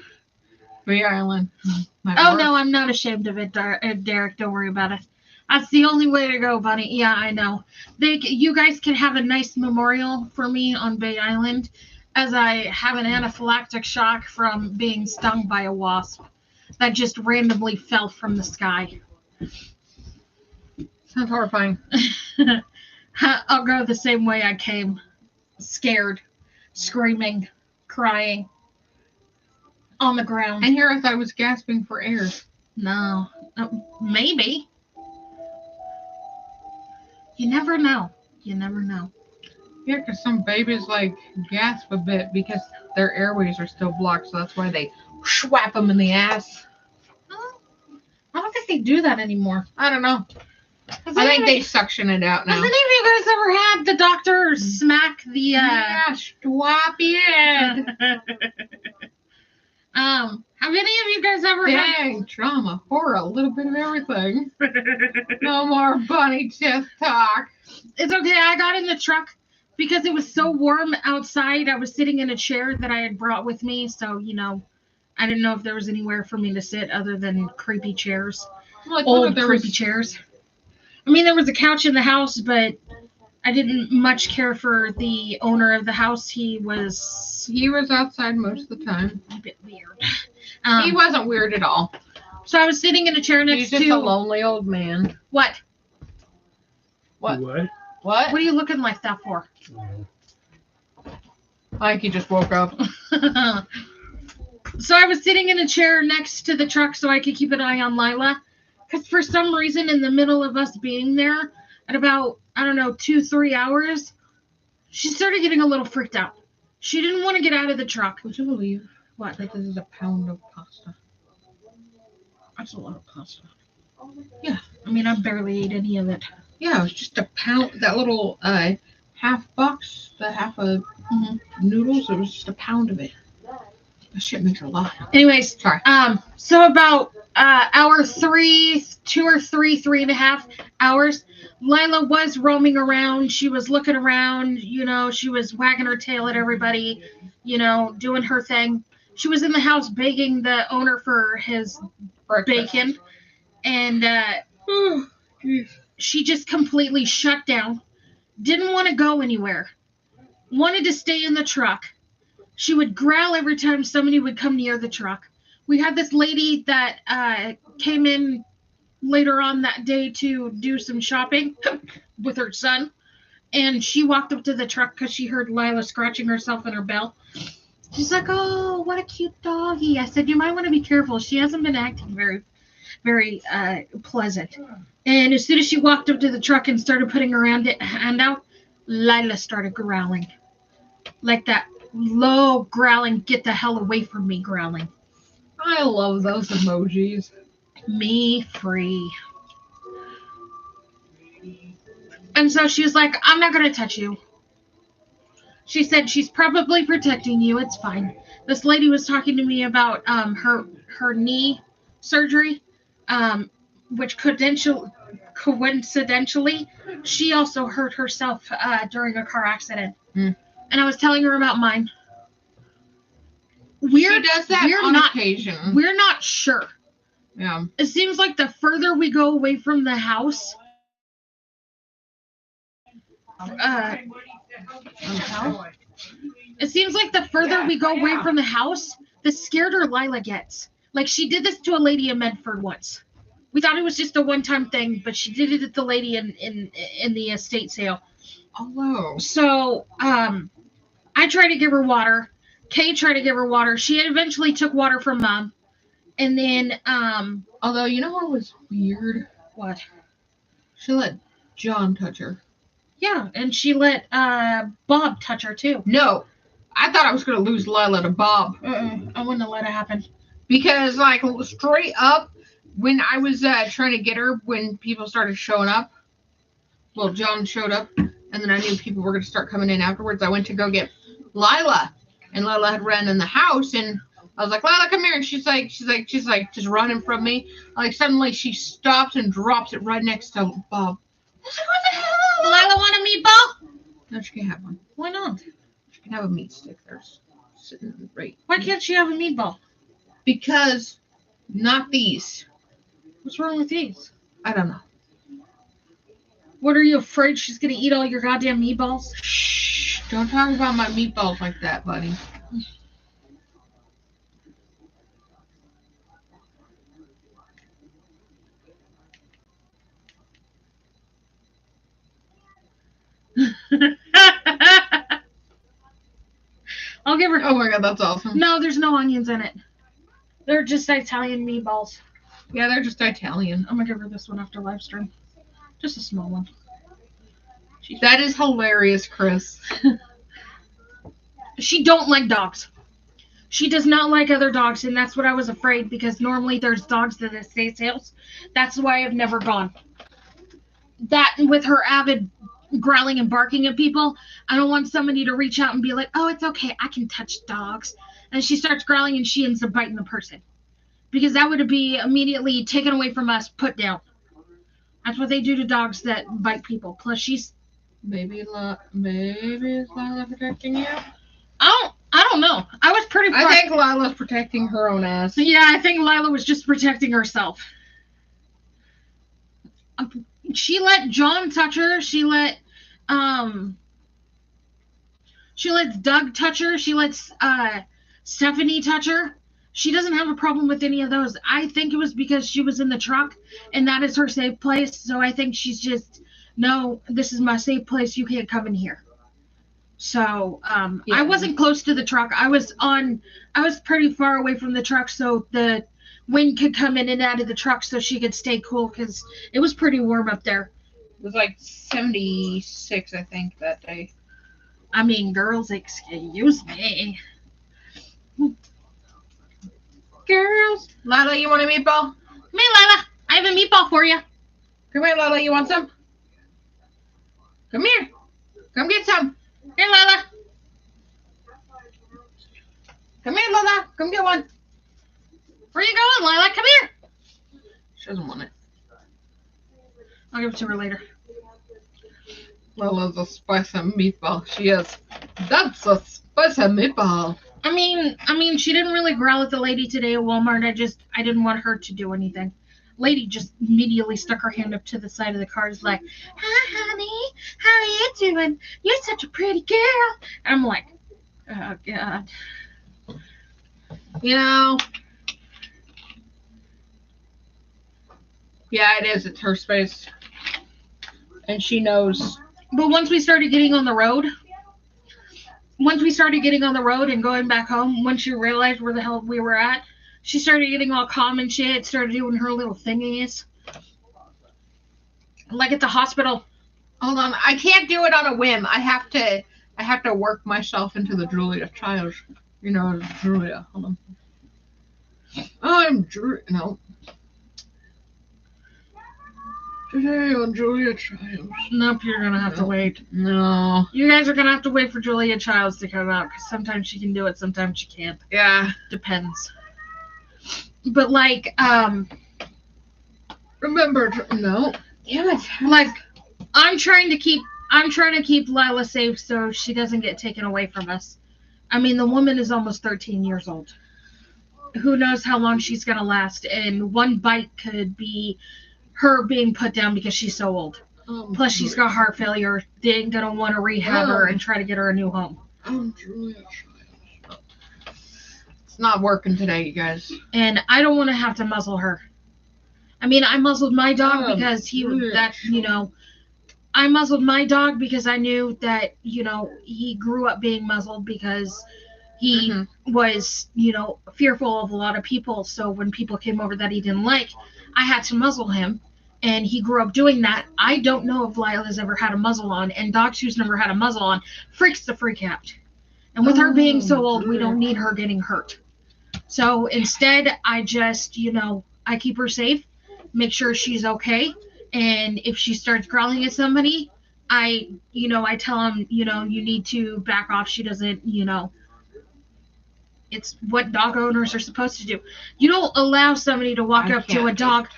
Oh, no, I'm not ashamed of it, Derek. Don't worry about it. That's the only way to go, Bunny. Yeah, I know. You guys can have a nice memorial for me on Bay Island as I have an anaphylactic shock from being stung by a wasp that just randomly fell from the sky. Sounds horrifying. I'll go the same way I came. Scared, screaming, crying, on the ground. And here I thought I was gasping for air. No, maybe. You never know. Yeah, because some babies gasp a bit because their airways are still blocked, so that's why they swap them in the ass. I don't think they do that anymore. I don't know. I think they suction it out now. Has any of you guys ever had the doctor smack the Yeah, swap it. Have any of you guys ever Dang, trauma, horror, a little bit of everything. No more bunny tooth talk. It's okay. I got in the truck because it was so warm outside. I was sitting in a chair that I had brought with me, so I didn't know if there was anywhere for me to sit other than creepy chairs. Old creepy chairs. I mean, there was a couch in the house, but I didn't much care for the owner of the house. He was outside most of the time. A bit weird. He wasn't weird at all. So I was sitting in a chair next He's just a lonely old man. What? What? What are you looking like that for? Like he just woke up. So I was sitting in a chair next to the truck so I could keep an eye on Lyla. Because for some reason, in the middle of us being there, at about, 2-3 hours, she started getting a little freaked out. She didn't want to get out of the truck. Would you believe what? That this is a pound of pasta? That's a lot of pasta. Yeah. I mean, I barely ate any of it. Yeah, it was just a pound. That little half box, the half of noodles, it was just a pound of it. That shit makes a lot. Anyways, sorry. So about hour 3, 2 or 3, 3.5 hours, Lyla was roaming around. She was looking around, she was wagging her tail at everybody, doing her thing. She was in the house begging the owner for his bacon. And she just completely shut down. Didn't want to go anywhere. Wanted to stay in the truck. She would growl every time somebody would come near the truck. We had this lady that came in later on that day to do some shopping with her son. And she walked up to the truck because she heard Lyla scratching herself in her bell. She's like, oh, what a cute doggy. I said, you might want to be careful. She hasn't been acting very, very pleasant. And as soon as she walked up to the truck and started putting her hand out, Lyla started growling. Like that low growling, get the hell away from me growling. I love those emojis. Me free. And so she was like, I'm not going to touch you. She said she's probably protecting you. It's fine. This lady was talking to me about her knee surgery, which coincidentally, she also hurt herself during a car accident. And I was telling her about mine. She does that on occasion. We're not sure. Yeah. It seems like the further we go away from the house, it seems like the further we go away from the house, the scareder Lyla gets. Like, she did this to a lady in Medford once. We thought it was just a one-time thing, but she did it at the lady in the estate sale. Oh. So, I tried to give her water. Kay tried to give her water. She eventually took water from Mom. And then, although, you know what was weird? What? She let John touch her. Yeah, and she let Bob touch her too. No, I thought I was going to lose Lyla to Bob. I wouldn't have let it happen. Because, like, straight up, when I was trying to get her, when people started showing up, well, John showed up, and then I knew people were going to start coming in afterwards. I went to go get Lyla, and Lyla had ran in the house, and I was like, Lyla, come here. And she's like, just running from me. Like, suddenly she stops and drops it right next to Bob. I was like, what the hell? Lyla want a meatball? No, she can't have one. Why not? She can have a meat stick. There's sitting right. Why can't she have a meatball? Because not these. What's wrong with these? I don't know. What, are you afraid she's going to eat all your goddamn meatballs? Shh. Don't talk about my meatballs like that, buddy. I'll give her. Oh my god, that's awesome. No, there's no onions in it. They're just Italian meatballs. Yeah, they're just Italian. I'm gonna give her this one after live stream. Just a small one. That is hilarious, Chris. She don't like dogs. She does not like other dogs, and that's what I was afraid, because normally there's dogs at estate sales. That's why I've never gone. That, with her avid growling and barking at people, I don't want somebody to reach out and be like, oh, it's okay, I can touch dogs. And she starts growling and she ends up biting the person. Because that would be immediately taken away from us, put down. That's what they do to dogs that bite people. Plus, she's... Maybe is Lyla protecting you? I don't know. I was pretty... I think Lila's protecting her own ass. Yeah, I think Lyla was just protecting herself. She let John touch her. She lets Doug touch her. She lets Stephanie touch her. She doesn't have a problem with any of those. I think it was because she was in the truck, and that is her safe place. So I think she's just, no, this is my safe place. You can't come in here. So yeah. I wasn't close to the truck. I was pretty far away from the truck, so the wind could come in and out of the truck so she could stay cool, because it was pretty warm up there. It was like 76, I think, that day. I mean, girls, excuse me. Girls. Lyla, you want a meatball? Come here, Lyla. I have a meatball for you. Come here, Lyla. You want some? Come here. Come get some. Here, Lyla. Come here, Lyla. Come get one. Where you going, Lyla? Come here. She doesn't want it. I'll give it to her later. Lyla's a spicy meatball. She is. That's a spicy meatball. I mean, she didn't really growl at the lady today at Walmart. I didn't want her to do anything. Lady just immediately stuck her hand up to the side of the car, is like, hi, honey, how are you doing? You're such a pretty girl. And I'm like, oh, God. You know, yeah, it is. It's her space. And she knows. But once we started getting on the road and going back home, once she realized where the hell we were at, she started getting all calm and shit, started doing her little thingies. Like at the hospital. Hold on, I can't do it on a whim. I have to work myself into the Julia Childs. You know, Julia. Hold on. I'm Julia. No. Today on Julia Childs. Nope, you're gonna have to wait. No. You guys are gonna have to wait for Julia Childs to come out, because sometimes she can do it, sometimes she can't. Yeah. Depends. But like, remember, no. Damn it. Like, I'm trying to keep Lyla safe so she doesn't get taken away from us. I mean, the woman is almost 13 years old. Who knows how long she's going to last, and one bite could be her being put down because she's so old. Plus, she's got heart failure. They ain't going to want to rehab her and try to get her a new home. It's not working today, you guys. And I don't want to have to muzzle her. I mean, I muzzled my dog because I muzzled my dog because I knew that, he grew up being muzzled because he was, fearful of a lot of people. So when people came over that he didn't like, I had to muzzle him. And he grew up doing that. I don't know if Lyla's ever had a muzzle on, and dogs who's never had a muzzle on freaks the freak out. And with her being so old, we don't need her getting hurt. So instead, I just, I keep her safe, make sure she's okay. And if she starts growling at somebody, I tell him, you need to back off. She doesn't, it's what dog owners are supposed to do. You don't allow somebody to walk up to a dog.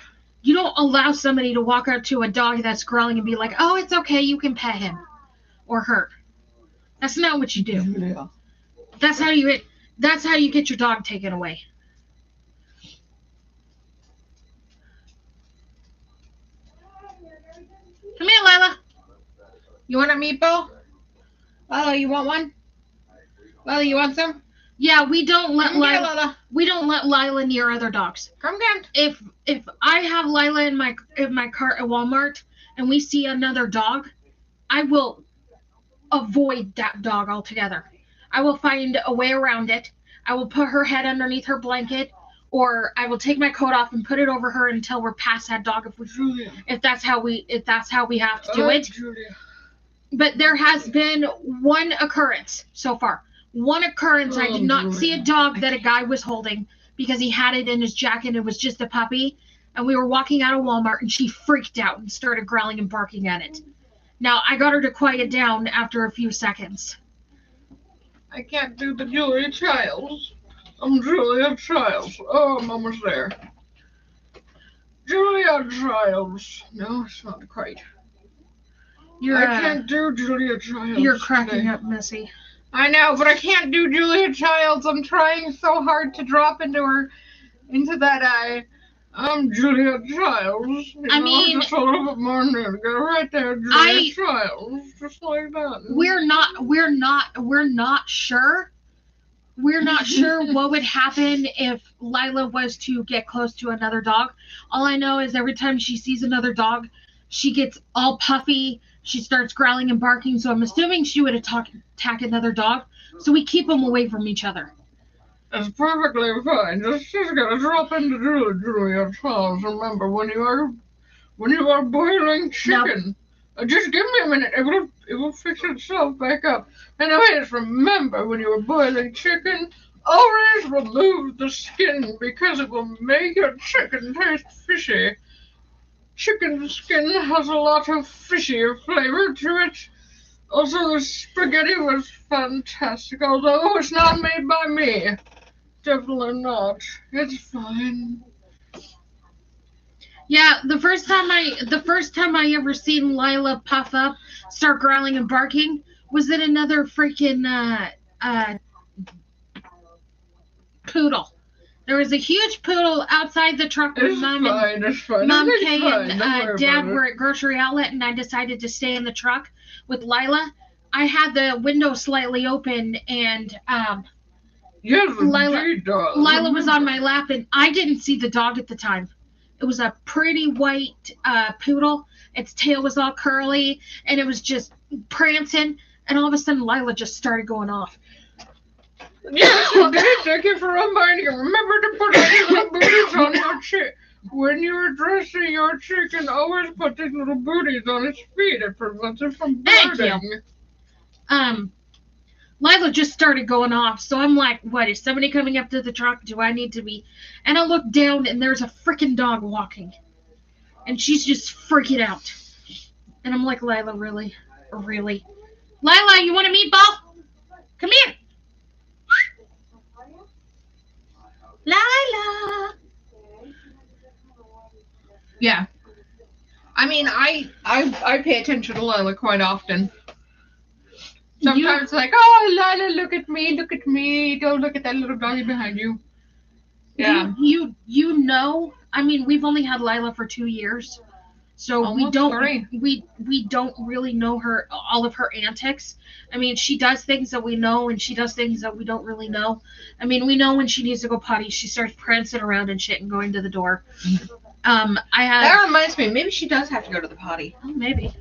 You don't allow somebody to walk up to a dog that's growling and be like, oh, it's okay, you can pet him or her. That's not what you do. Yeah. That's how you get your dog taken away. Come here, Lyla. You want a meatball? Lyla, you want one? Lyla, you want some? Yeah, we don't let Lyla. We don't let Lyla near other dogs. Come again. If I have Lyla in my cart at Walmart and we see another dog, I will avoid that dog altogether. I will find a way around it. I will put her head underneath her blanket, or I will take my coat off and put it over her until we're past that dog. If that's how we have to do it. Julia. But there has been one occurrence so far. One occurrence, I did not see a dog that a guy was holding because he had it in his jacket and it was just a puppy. And we were walking out of Walmart and she freaked out and started growling and barking at it. Now, I got her to quiet down after a few seconds. I can't do the Julia Childs. I'm Julia Childs. Oh, I'm almost there. Julia Childs. No, it's not quite. I can't do Julia Childs. You're cracking up, Missy. I know, but I can't do Julia Childs. I'm trying so hard to drop into that I'm Julia Childs. I mean, just a little bit more nigga right there, Julia Childs, just like that. We're not sure. We're not sure what would happen if Lyla was to get close to another dog. All I know is every time she sees another dog, she gets all puffy. She starts growling and barking, so I'm assuming she would attack another dog. So we keep them away from each other. That's perfectly fine. Just gotta drop into Julia Childs. Remember, when you are boiling chicken, just give me a minute. It will fix itself back up. Anyways, remember, when you are boiling chicken, always remove the skin because it will make your chicken taste fishy. Chicken skin has a lot of fishier flavor to it. Also, the spaghetti was fantastic, although it's not made by me. Definitely not. It's fine. Yeah, the first time I ever seen Lyla puff up, start growling and barking, was at another freaking poodle. There was a huge poodle outside the truck with Mom, Kay, and Dad were at grocery outlet, and I decided to stay in the truck with Lyla. I had the window slightly open, and Lyla was on my lap, and I didn't see the dog at the time. It was a pretty white poodle. Its tail was all curly, and it was just prancing, and all of a sudden Lyla just started going off. Yes, you did. Thank you for reminding me. Remember to put these little booties on your chicken. When you're dressing your chicken, always put these little booties on its feet. It prevents it from biting. Thank you. Lyla just started going off, so I'm like, what, is somebody coming up to the truck? Do I need to be? And I look down, and there's a freaking dog walking. And she's just freaking out. And I'm like, Lyla, really? Really? Lyla, you want a meatball? Come here. Lyla. Yeah. I mean, I pay attention to Lyla quite often. Sometimes it's like, oh, Lyla, look at me, don't look at that little doggy behind you. Yeah. You know, I mean, we've only had Lyla for 2 years. So Almost three. we don't really know her, all of her antics. I mean, she does things that we know, and she does things that we don't really know. I mean, we know when she needs to go potty, she starts prancing around and shit and going to the door. That reminds me, maybe she does have to go to the potty. Oh, maybe.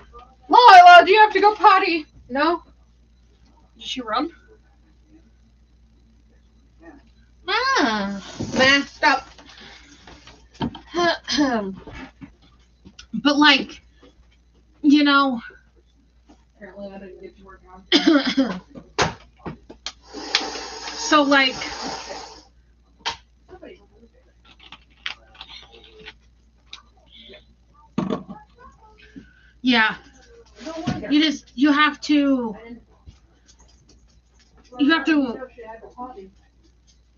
Lyla, do you have to go potty? No. Did she run? Nah, stop. But like, you know. Apparently I didn't get to work on. So like. Yeah. You have to.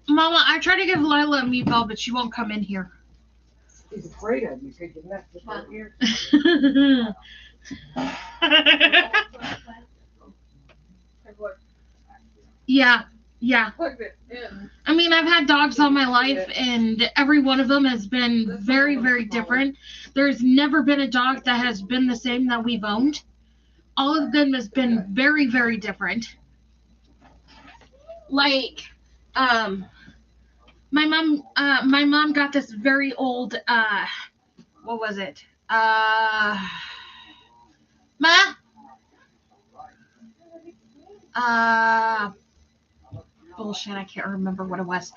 Mama, I tried to give Lyla a meatball, but she won't come in here. She's afraid of you because you left this right here. Yeah. I mean, I've had dogs all my life, and every one of them has been very, very different. There's never been a dog that has been the same that we've owned. All of them has been very, very different. Like, my mom got this very old, what was it? Bullshit, I can't remember what it was.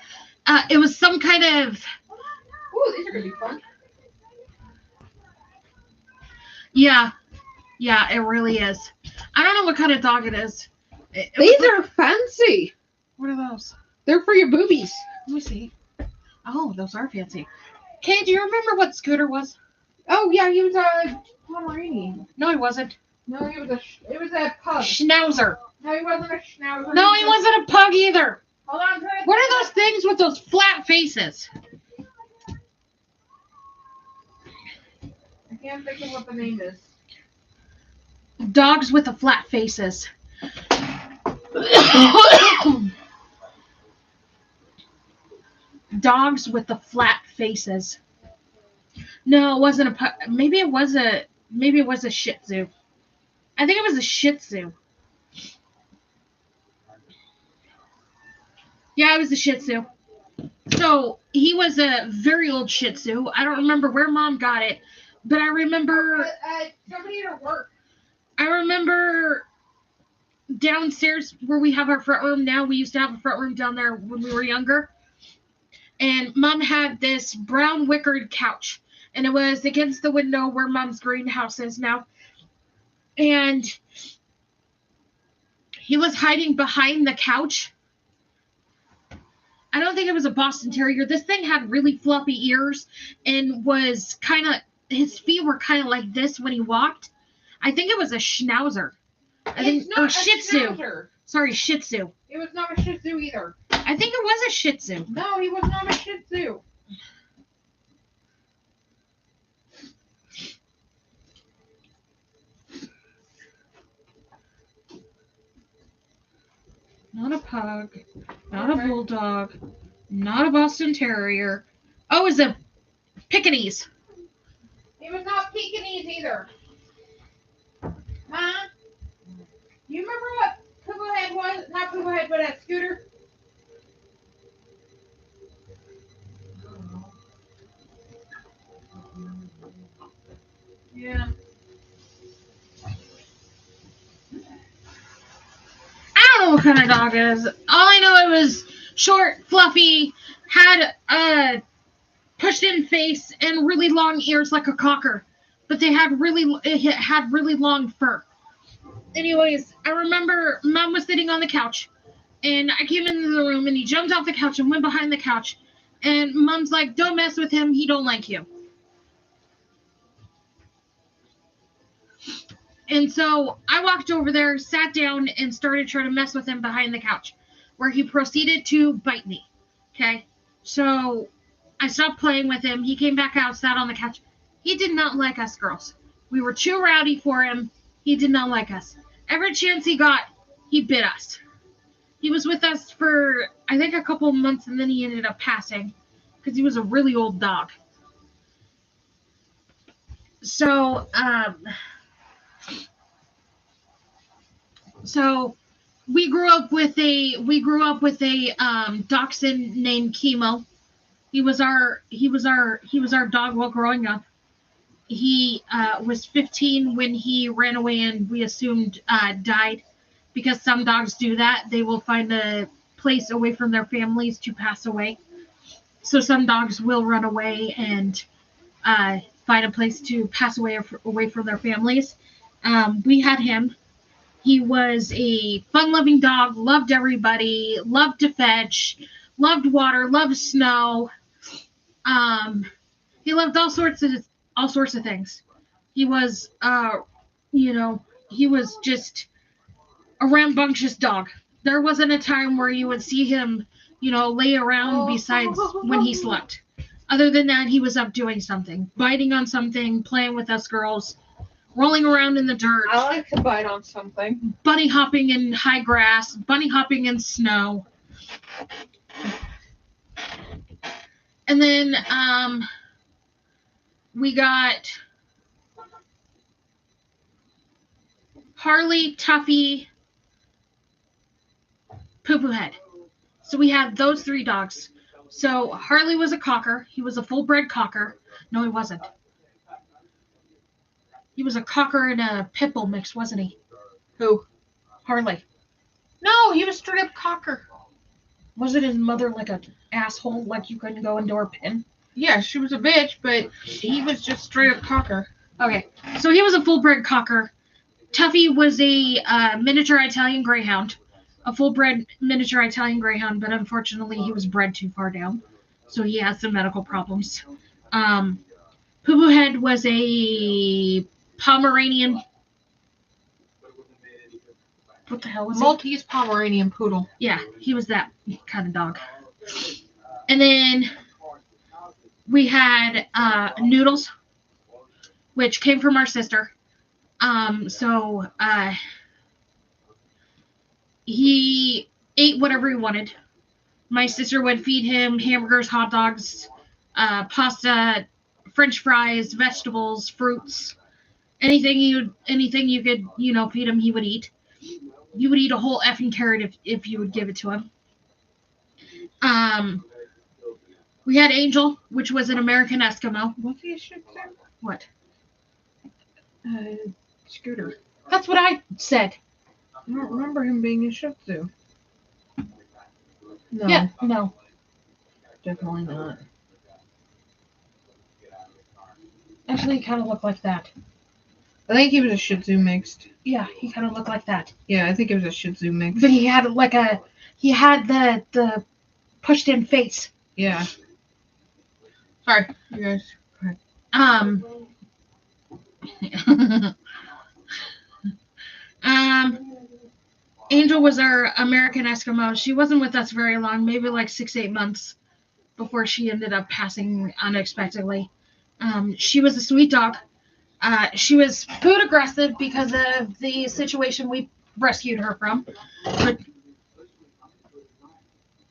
It was some kind of... Ooh, these are going to be fun. Yeah, it really is. I don't know what kind of dog it is. These are fancy. What are those? They're for your boobies. Let me see. Oh, those are fancy. Kay, do you remember what Scooter was? Oh, yeah, he was a Pomeranian. No, he wasn't. No, it was a pug. Schnauzer. No, he wasn't a schnauzer. No, he wasn't a pug either. Hold on. What are those things with those flat faces? I can't think of what the name is. Dogs with the flat faces. Dogs with the flat faces. No, it wasn't a pug. Maybe it was a Shih Tzu. I think it was a Shih Tzu. Yeah, it was a Shih Tzu. So he was a very old Shih Tzu. I don't remember where Mom got it, but I remember. Somebody at work. I remember downstairs where we have our front room now. We used to have a front room down there when we were younger, and Mom had this brown wickered couch, and it was against the window where Mom's greenhouse is now, and he was hiding behind the couch. I don't think it was a Boston Terrier. This thing had really floppy ears and was kind of, his feet were kind of like this when he walked. I think it was a Schnauzer. Or Shih Tzu. Sorry, Shih Tzu. It was not a Shih Tzu either. I think it was a Shih Tzu. No, he was not a Shih Tzu. Not a pug. Not a bulldog. Not a Boston Terrier. Oh, it was a Pekingese. It was not Pekingese either. Huh? You remember what Pooplehead was? Not Pooplehead, but a Scooter? Yeah. I don't know what kind of dog it is. All I know, it was short, fluffy, had a pushed-in face and really long ears like a cocker, but it had really long fur. Anyways, I remember Mom was sitting on the couch, and I came into the room, and he jumped off the couch and went behind the couch, and Mom's like, "Don't mess with him. He don't like you." And so I walked over there, sat down, and started trying to mess with him behind the couch, where he proceeded to bite me. Okay? So I stopped playing with him. He came back out, sat on the couch. He did not like us girls. We were too rowdy for him. He did not like us. Every chance he got, he bit us. He was with us for, I think, a couple of months, and then he ended up passing because he was a really old dog. So, we grew up with a dachshund named Chemo. He was our dog while growing up. He was 15 when he ran away, and we assumed died, because some dogs do that. They will find a place away from their families to pass away. So some dogs will run away and find a place to pass away from their families. We had him. He was a fun-loving dog, loved everybody, loved to fetch, loved water, loved snow. He loved all sorts of things. He was, he was just a rambunctious dog. There wasn't a time where you would see him, lay around besides when he slept. Other than that, he was up doing something, biting on something, playing with us girls, rolling around in the dirt. I like to bite on something. Bunny hopping in high grass, bunny hopping in snow. And then we got Harley, Tuffy, Poo Poo Head. So we had those 3 dogs. So Harley was a cocker. He was a full-bred cocker. No, he wasn't. He was a cocker and a pit bull mix, wasn't he? Who? Harley. No, he was straight up cocker. Wasn't his mother like an asshole, like you couldn't go into her pen? Yeah, she was a bitch, but he was just straight up cocker. Okay, so he was a full-bred cocker. Tuffy was a miniature Italian Greyhound. A full-bred miniature Italian Greyhound, but unfortunately he was bred too far down. So he has some medical problems. Poo Poo Head was a Pomeranian. What the hell was Maltese Pomeranian Poodle. Yeah, he was that kind of dog. And then we had Noodles, which came from our sister. He ate whatever he wanted. My sister would feed him hamburgers, hot dogs, pasta, French fries, vegetables, fruits, anything you could, feed him, he would eat. He would eat a whole effing carrot if you would give it to him. We had Angel, which was an American Eskimo. Was he a Shih Tzu? What? Scooter. That's what I said. I don't remember him being a Shih Tzu. No. Yeah, no. Definitely not. Actually, he kind of looked like that. I think he was a Shih Tzu mixed. Yeah, he kind of looked like that. Yeah, I think it was a Shih Tzu mixed. But he had the pushed in face. Yeah. Sorry, you guys. Angel was our American Eskimo. She wasn't with us very long, maybe like 6-8 months before she ended up passing unexpectedly. She was a sweet dog. She was food aggressive because of the situation we rescued her from. But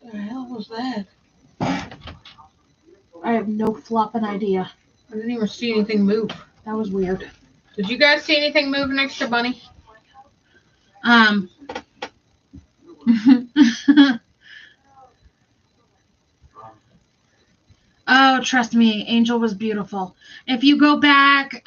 What the hell was that? I have no flopping idea. I didn't even see anything move. That was weird. Did you guys see anything move next to Bunny? Oh, trust me, Angel was beautiful. If you go back,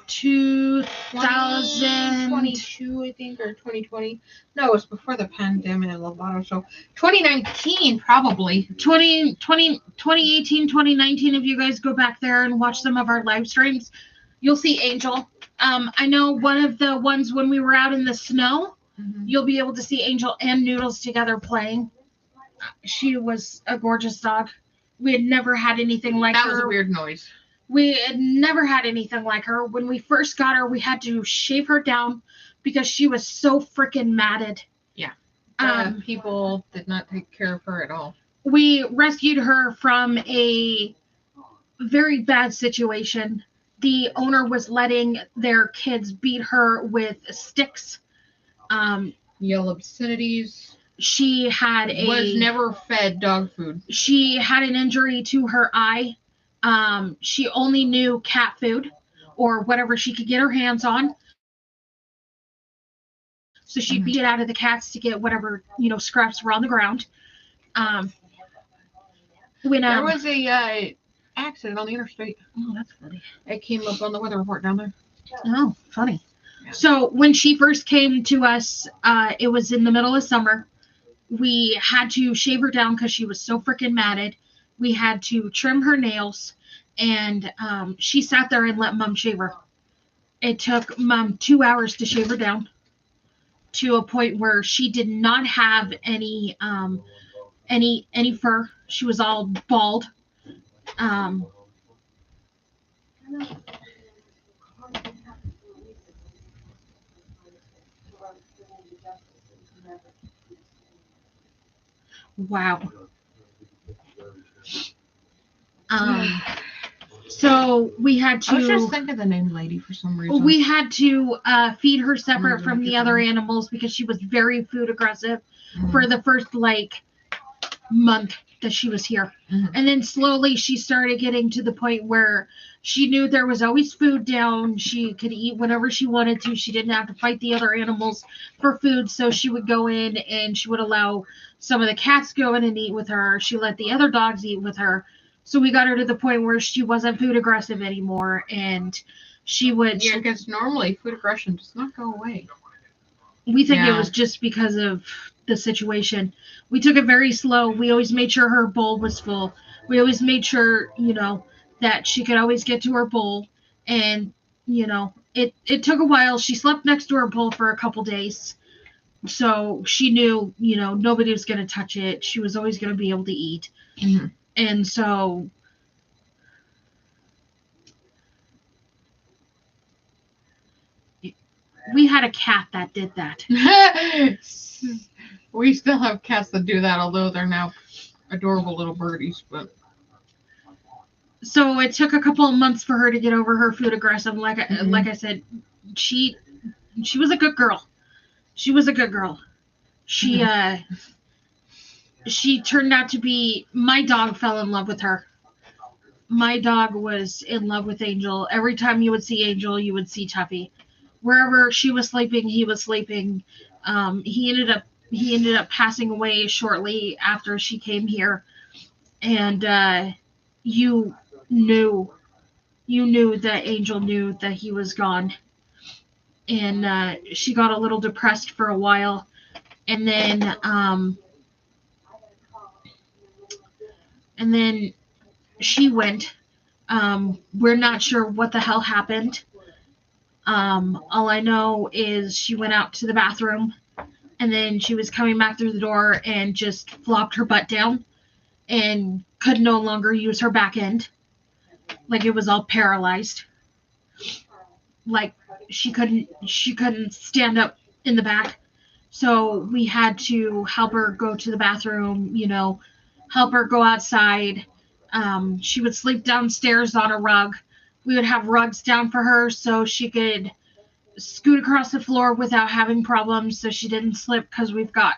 2022, I think, or 2020. No, it was before the pandemic and Lovato show. 2019, probably. 2018, 2019, if you guys go back there and watch some of our live streams, you'll see Angel. I know one of the ones when we were out in the snow, you'll be able to see Angel and Noodles together playing. She was a gorgeous dog. We had never had anything like her. That was a weird noise. We had never had anything like her. When we first got her, we had to shave her down because she was so freaking matted. Yeah. People did not take care of her at all. We rescued her from a very bad situation the owner was letting their kids beat her with sticks. Yell obscenities. She had was never fed dog food. She had an injury to her eye. She only knew cat food or whatever she could get her hands on. So she'd beat it out of the cats to get whatever, scraps were on the ground. When there was a accident on the interstate. Oh, that's funny. It came up on the weather report down there. Oh, funny. Yeah. So when she first came to us, it was in the middle of summer. We had to shave her down because she was so freaking matted. We had to trim her nails, and she sat there and let Mom shave her. It took Mom 2 hours to shave her down to a point where she did not have any fur. She was all bald. Wow. So we had to. I was just thinking the name Lady for some reason. We had to feed her separate from the other animals because she was very food aggressive for the first month that she was here. And then slowly she started getting to the point where she knew there was always food down. She could eat whenever she wanted to. She didn't have to fight the other animals for food. So she would go in and she would allow some of the cats go in and eat with her. She let the other dogs eat with her. So we got her to the point where she wasn't food aggressive anymore, and she would. Yeah, because normally food aggression does not go away. We think it was just because of the situation. We took it very slow. We always made sure her bowl was full. We always made sure, that she could always get to her bowl. And, it took a while. She slept next to her bowl for a couple days. So she knew, nobody was going to touch it. She was always going to be able to eat. Mm-hmm. And so we had a cat that did that. We still have cats that do that, although they're now adorable little birdies. But so it took a couple of months for her to get over her food aggression. Like I said, she was a good girl. She was a good girl. She turned out to be, my dog fell in love with her. My dog was in love with Angel. Every time you would see Angel, you would see Tuffy. Wherever she was sleeping, he was sleeping. He ended up passing away shortly after she came here. And you knew that Angel knew that he was gone. And she got a little depressed for a while. And then she went. We're not sure what the hell happened. All I know is she went out to the bathroom, and then she was coming back through the door and just flopped her butt down and could no longer use her back end. Like, it was all paralyzed. Like, she couldn't stand up in the back. So we had to help her go to the bathroom, help her go outside. She would sleep downstairs on a rug. We would have rugs down for her so she could scoot across the floor without having problems, so she didn't slip, because we've got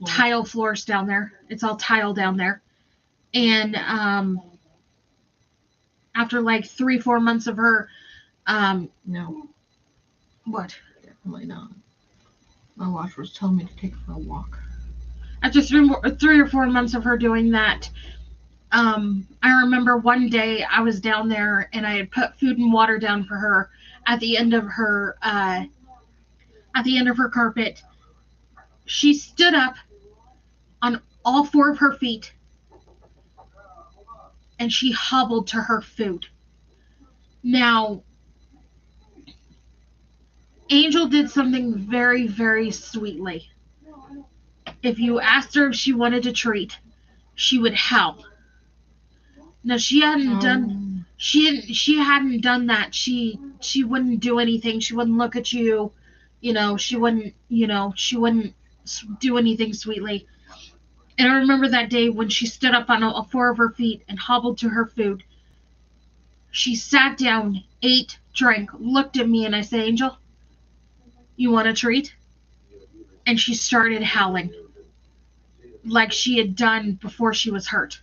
tile floors down there. It's all tile down there. And after 3-4 months of her, no. What? Definitely not. My watch was telling me to take her for a walk. After 3 or 4 months of her doing that, I remember one day I was down there and I had put food and water down for her at the end of her carpet. She stood up on all 4 of her feet and she hobbled to her food. Now, Angel did something very, very sweetly. If you asked her if she wanted a treat, she would howl. No, she hadn't done that. She wouldn't do anything. She wouldn't look at you. She wouldn't do anything sweetly. And I remember that day when she stood up on all 4 of her feet and hobbled to her food. She sat down, ate, drank, looked at me, and I said, Angel, you want a treat? And she started howling like she had done before she was hurt.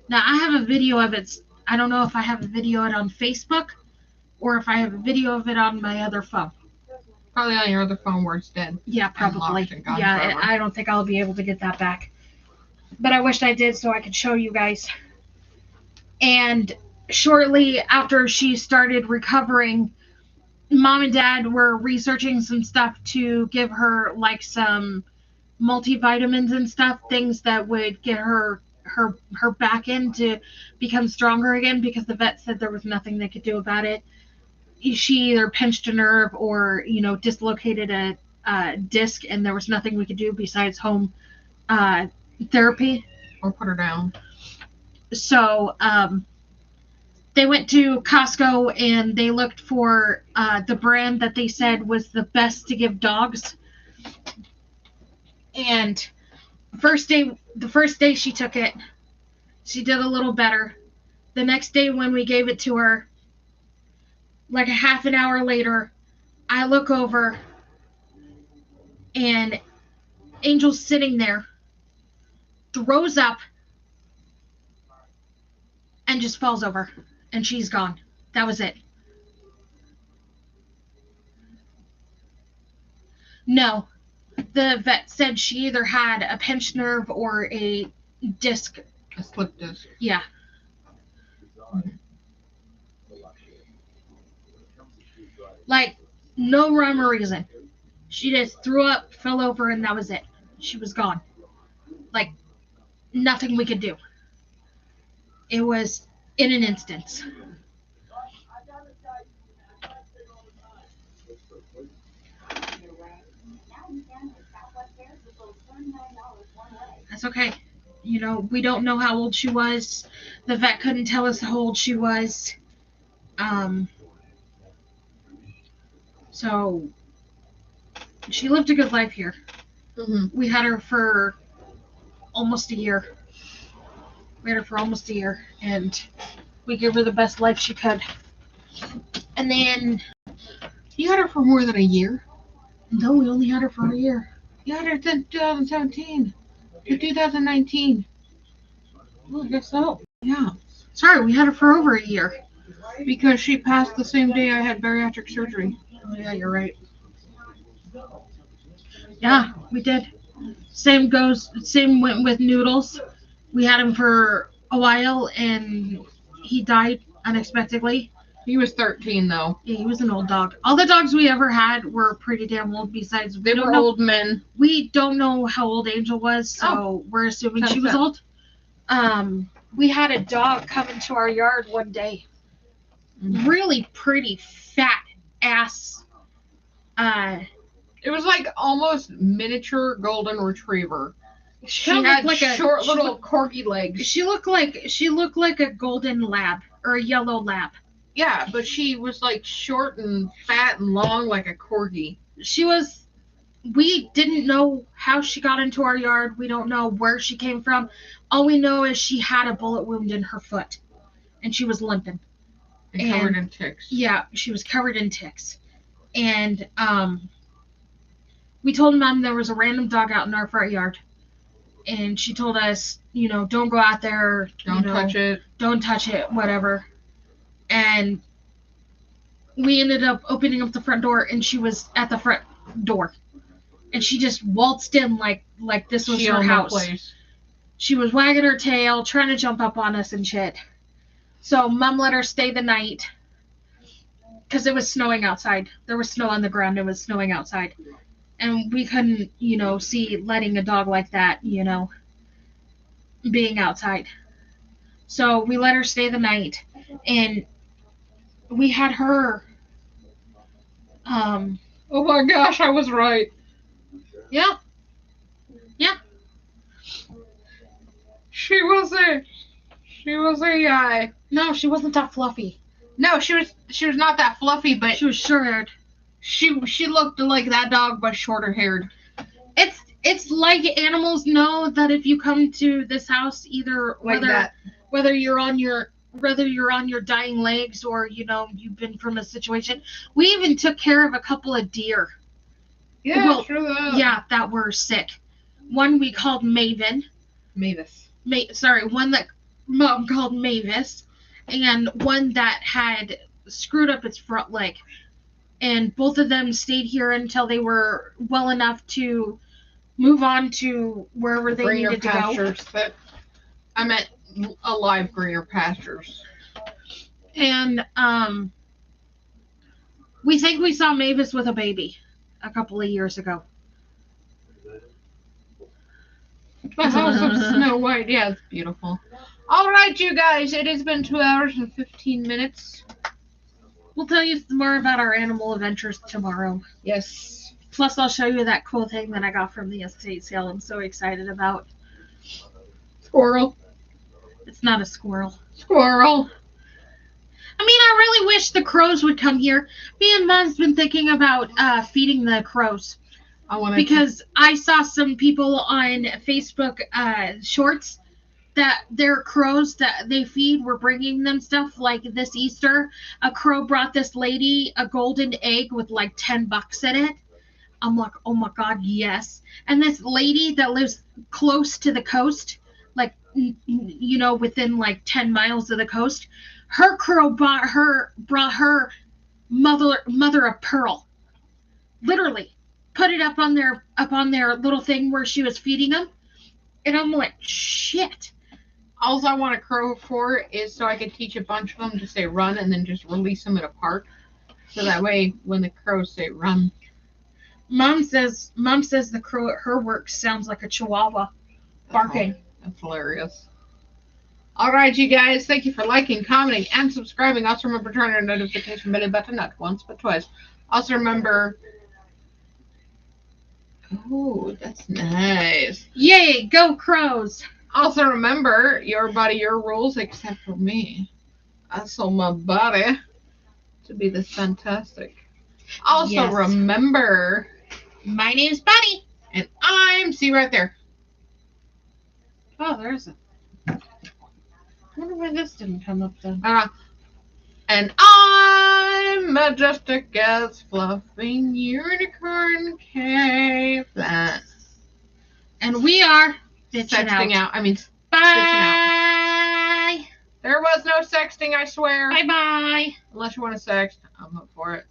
Now, I have a video of it. I don't know if I have a video of it on Facebook or if I have a video of it on my other phone. Probably on your other phone where it's dead. Yeah, probably. Yeah, forever. I don't think I'll be able to get that back. But I wished I did so I could show you guys. And shortly after she started recovering, Mom and Dad were researching some stuff to give her like some multivitamins and stuff, things that would get her back in to become stronger again, because the vet said there was nothing they could do about it. She either pinched a nerve or, dislocated a disc, and there was nothing we could do besides home therapy. Or put her down. So they went to Costco and they looked for the brand that they said was the best to give dogs. And the first day she took it, she did a little better. The next day when we gave it to her, like a half an hour later, I look over and Angel's sitting there, throws up, and just falls over, and she's gone. That was it. No, the vet said she either had a pinched nerve or a disc. A slip disc. Yeah. Like, no rhyme or reason. She just threw up, fell over, and that was it. She was gone. Like, nothing we could do. It was in an instance. That's okay. We don't know how old she was. The vet couldn't tell us how old she was. So she lived a good life here. Mm-hmm. We had her for almost a year. And we gave her the best life she could. And then... You had her for more than a year? No, we only had her for a year. You had her since 2017 to 2019. Well, I guess so. Yeah. Sorry, we had her for over a year. Because she passed the same day I had bariatric surgery. Oh, yeah, you're right. Yeah, we did. Same went with Noodles. We had him for a while, and he died unexpectedly. He was 13, though. Yeah, he was an old dog. All the dogs we ever had were pretty damn old. Besides, they were old men. We don't know how old Angel was, so we're assuming she was old. We had a dog come into our yard one day. Really pretty, fat ass. It was like almost miniature golden retriever. She She had looked like short little corgi legs. She looked like a golden lab or a yellow lab. Yeah, but she was like short and fat and long like a corgi. We didn't know how she got into our yard. We don't know where she came from. All we know is she had a bullet wound in her foot, and she was limping. And covered in ticks. Yeah, she was covered in ticks. And we told Mom there was a random dog out in our front yard. And she told us, don't go out there. Don't touch it. Don't touch it, whatever. And we ended up opening up the front door, and she was at the front door. And she just waltzed in like this was her house. Place. She was wagging her tail, trying to jump up on us and shit. So Mom let her stay the night because it was snowing outside. There was snow on the ground. It was snowing outside. And we couldn't, see letting a dog like that, being outside. So we let her stay the night. And we had her. Oh my gosh, I was right. Yeah. She was a No, she wasn't that fluffy. No, she was not that fluffy, but She was short-haired. She looked like that dog, but shorter haired. It's like animals know that if you come to this house, either Like that. whether you're on your whether you're on your dying legs or, you know, you've been from a situation. We even took care of a couple of deer. Yeah, Well, true that. Yeah, that were sick. One we called Maven. Mavis. One that Mom called Mavis, and one that had screwed up its front leg. And both of them stayed here until they were well enough to move on to wherever they Greener needed to go. pastures, but I meant alive greener pastures. And we think we saw Mavis with a baby a couple of years ago. The House of Snow White. Yeah, it's beautiful. All right, you guys. It has been 2 hours and 15 minutes. We'll tell you more about our animal adventures tomorrow. Yes. Plus, I'll show you that cool thing that I got from the estate sale I'm so excited about. Squirrel. It's not a squirrel. Squirrel. I mean, I really wish the crows would come here. Me and Mom's been thinking about feeding the crows. Because I saw some people on Facebook shorts that their crows that they feed were bringing them stuff. Like this Easter, a crow brought this lady a golden egg with like $10 in it. I'm like, oh my God, yes. And this lady that lives close to the coast, like, you know, within like 10 miles of the coast, her crow brought her mother of pearl. Literally. Put it up on their little thing where she was feeding them. And I'm like, shit. All I want a crow for is so I could teach a bunch of them to say run and then just release them at a park. So that way when the crows say run. Mom says the crow at her work sounds like a chihuahua barking. That's hilarious. All right, you guys. Thank you for liking, commenting, and subscribing. Also remember to turn on the notification bell button, not once but twice. Also remember... Oh, that's nice. Yay, go crows. Also remember, your body, your rules, except for me. I sold my body to be this fantastic. Also remember, my name's Bunny. And I'm, see right there. Oh, there's a... I wonder why this didn't come up then. And I'm majestic as fluffing unicorn cave. And we are sexting out. Bye. There was no sexting, I swear. Bye-bye. Unless you want to sext, I'm up for it.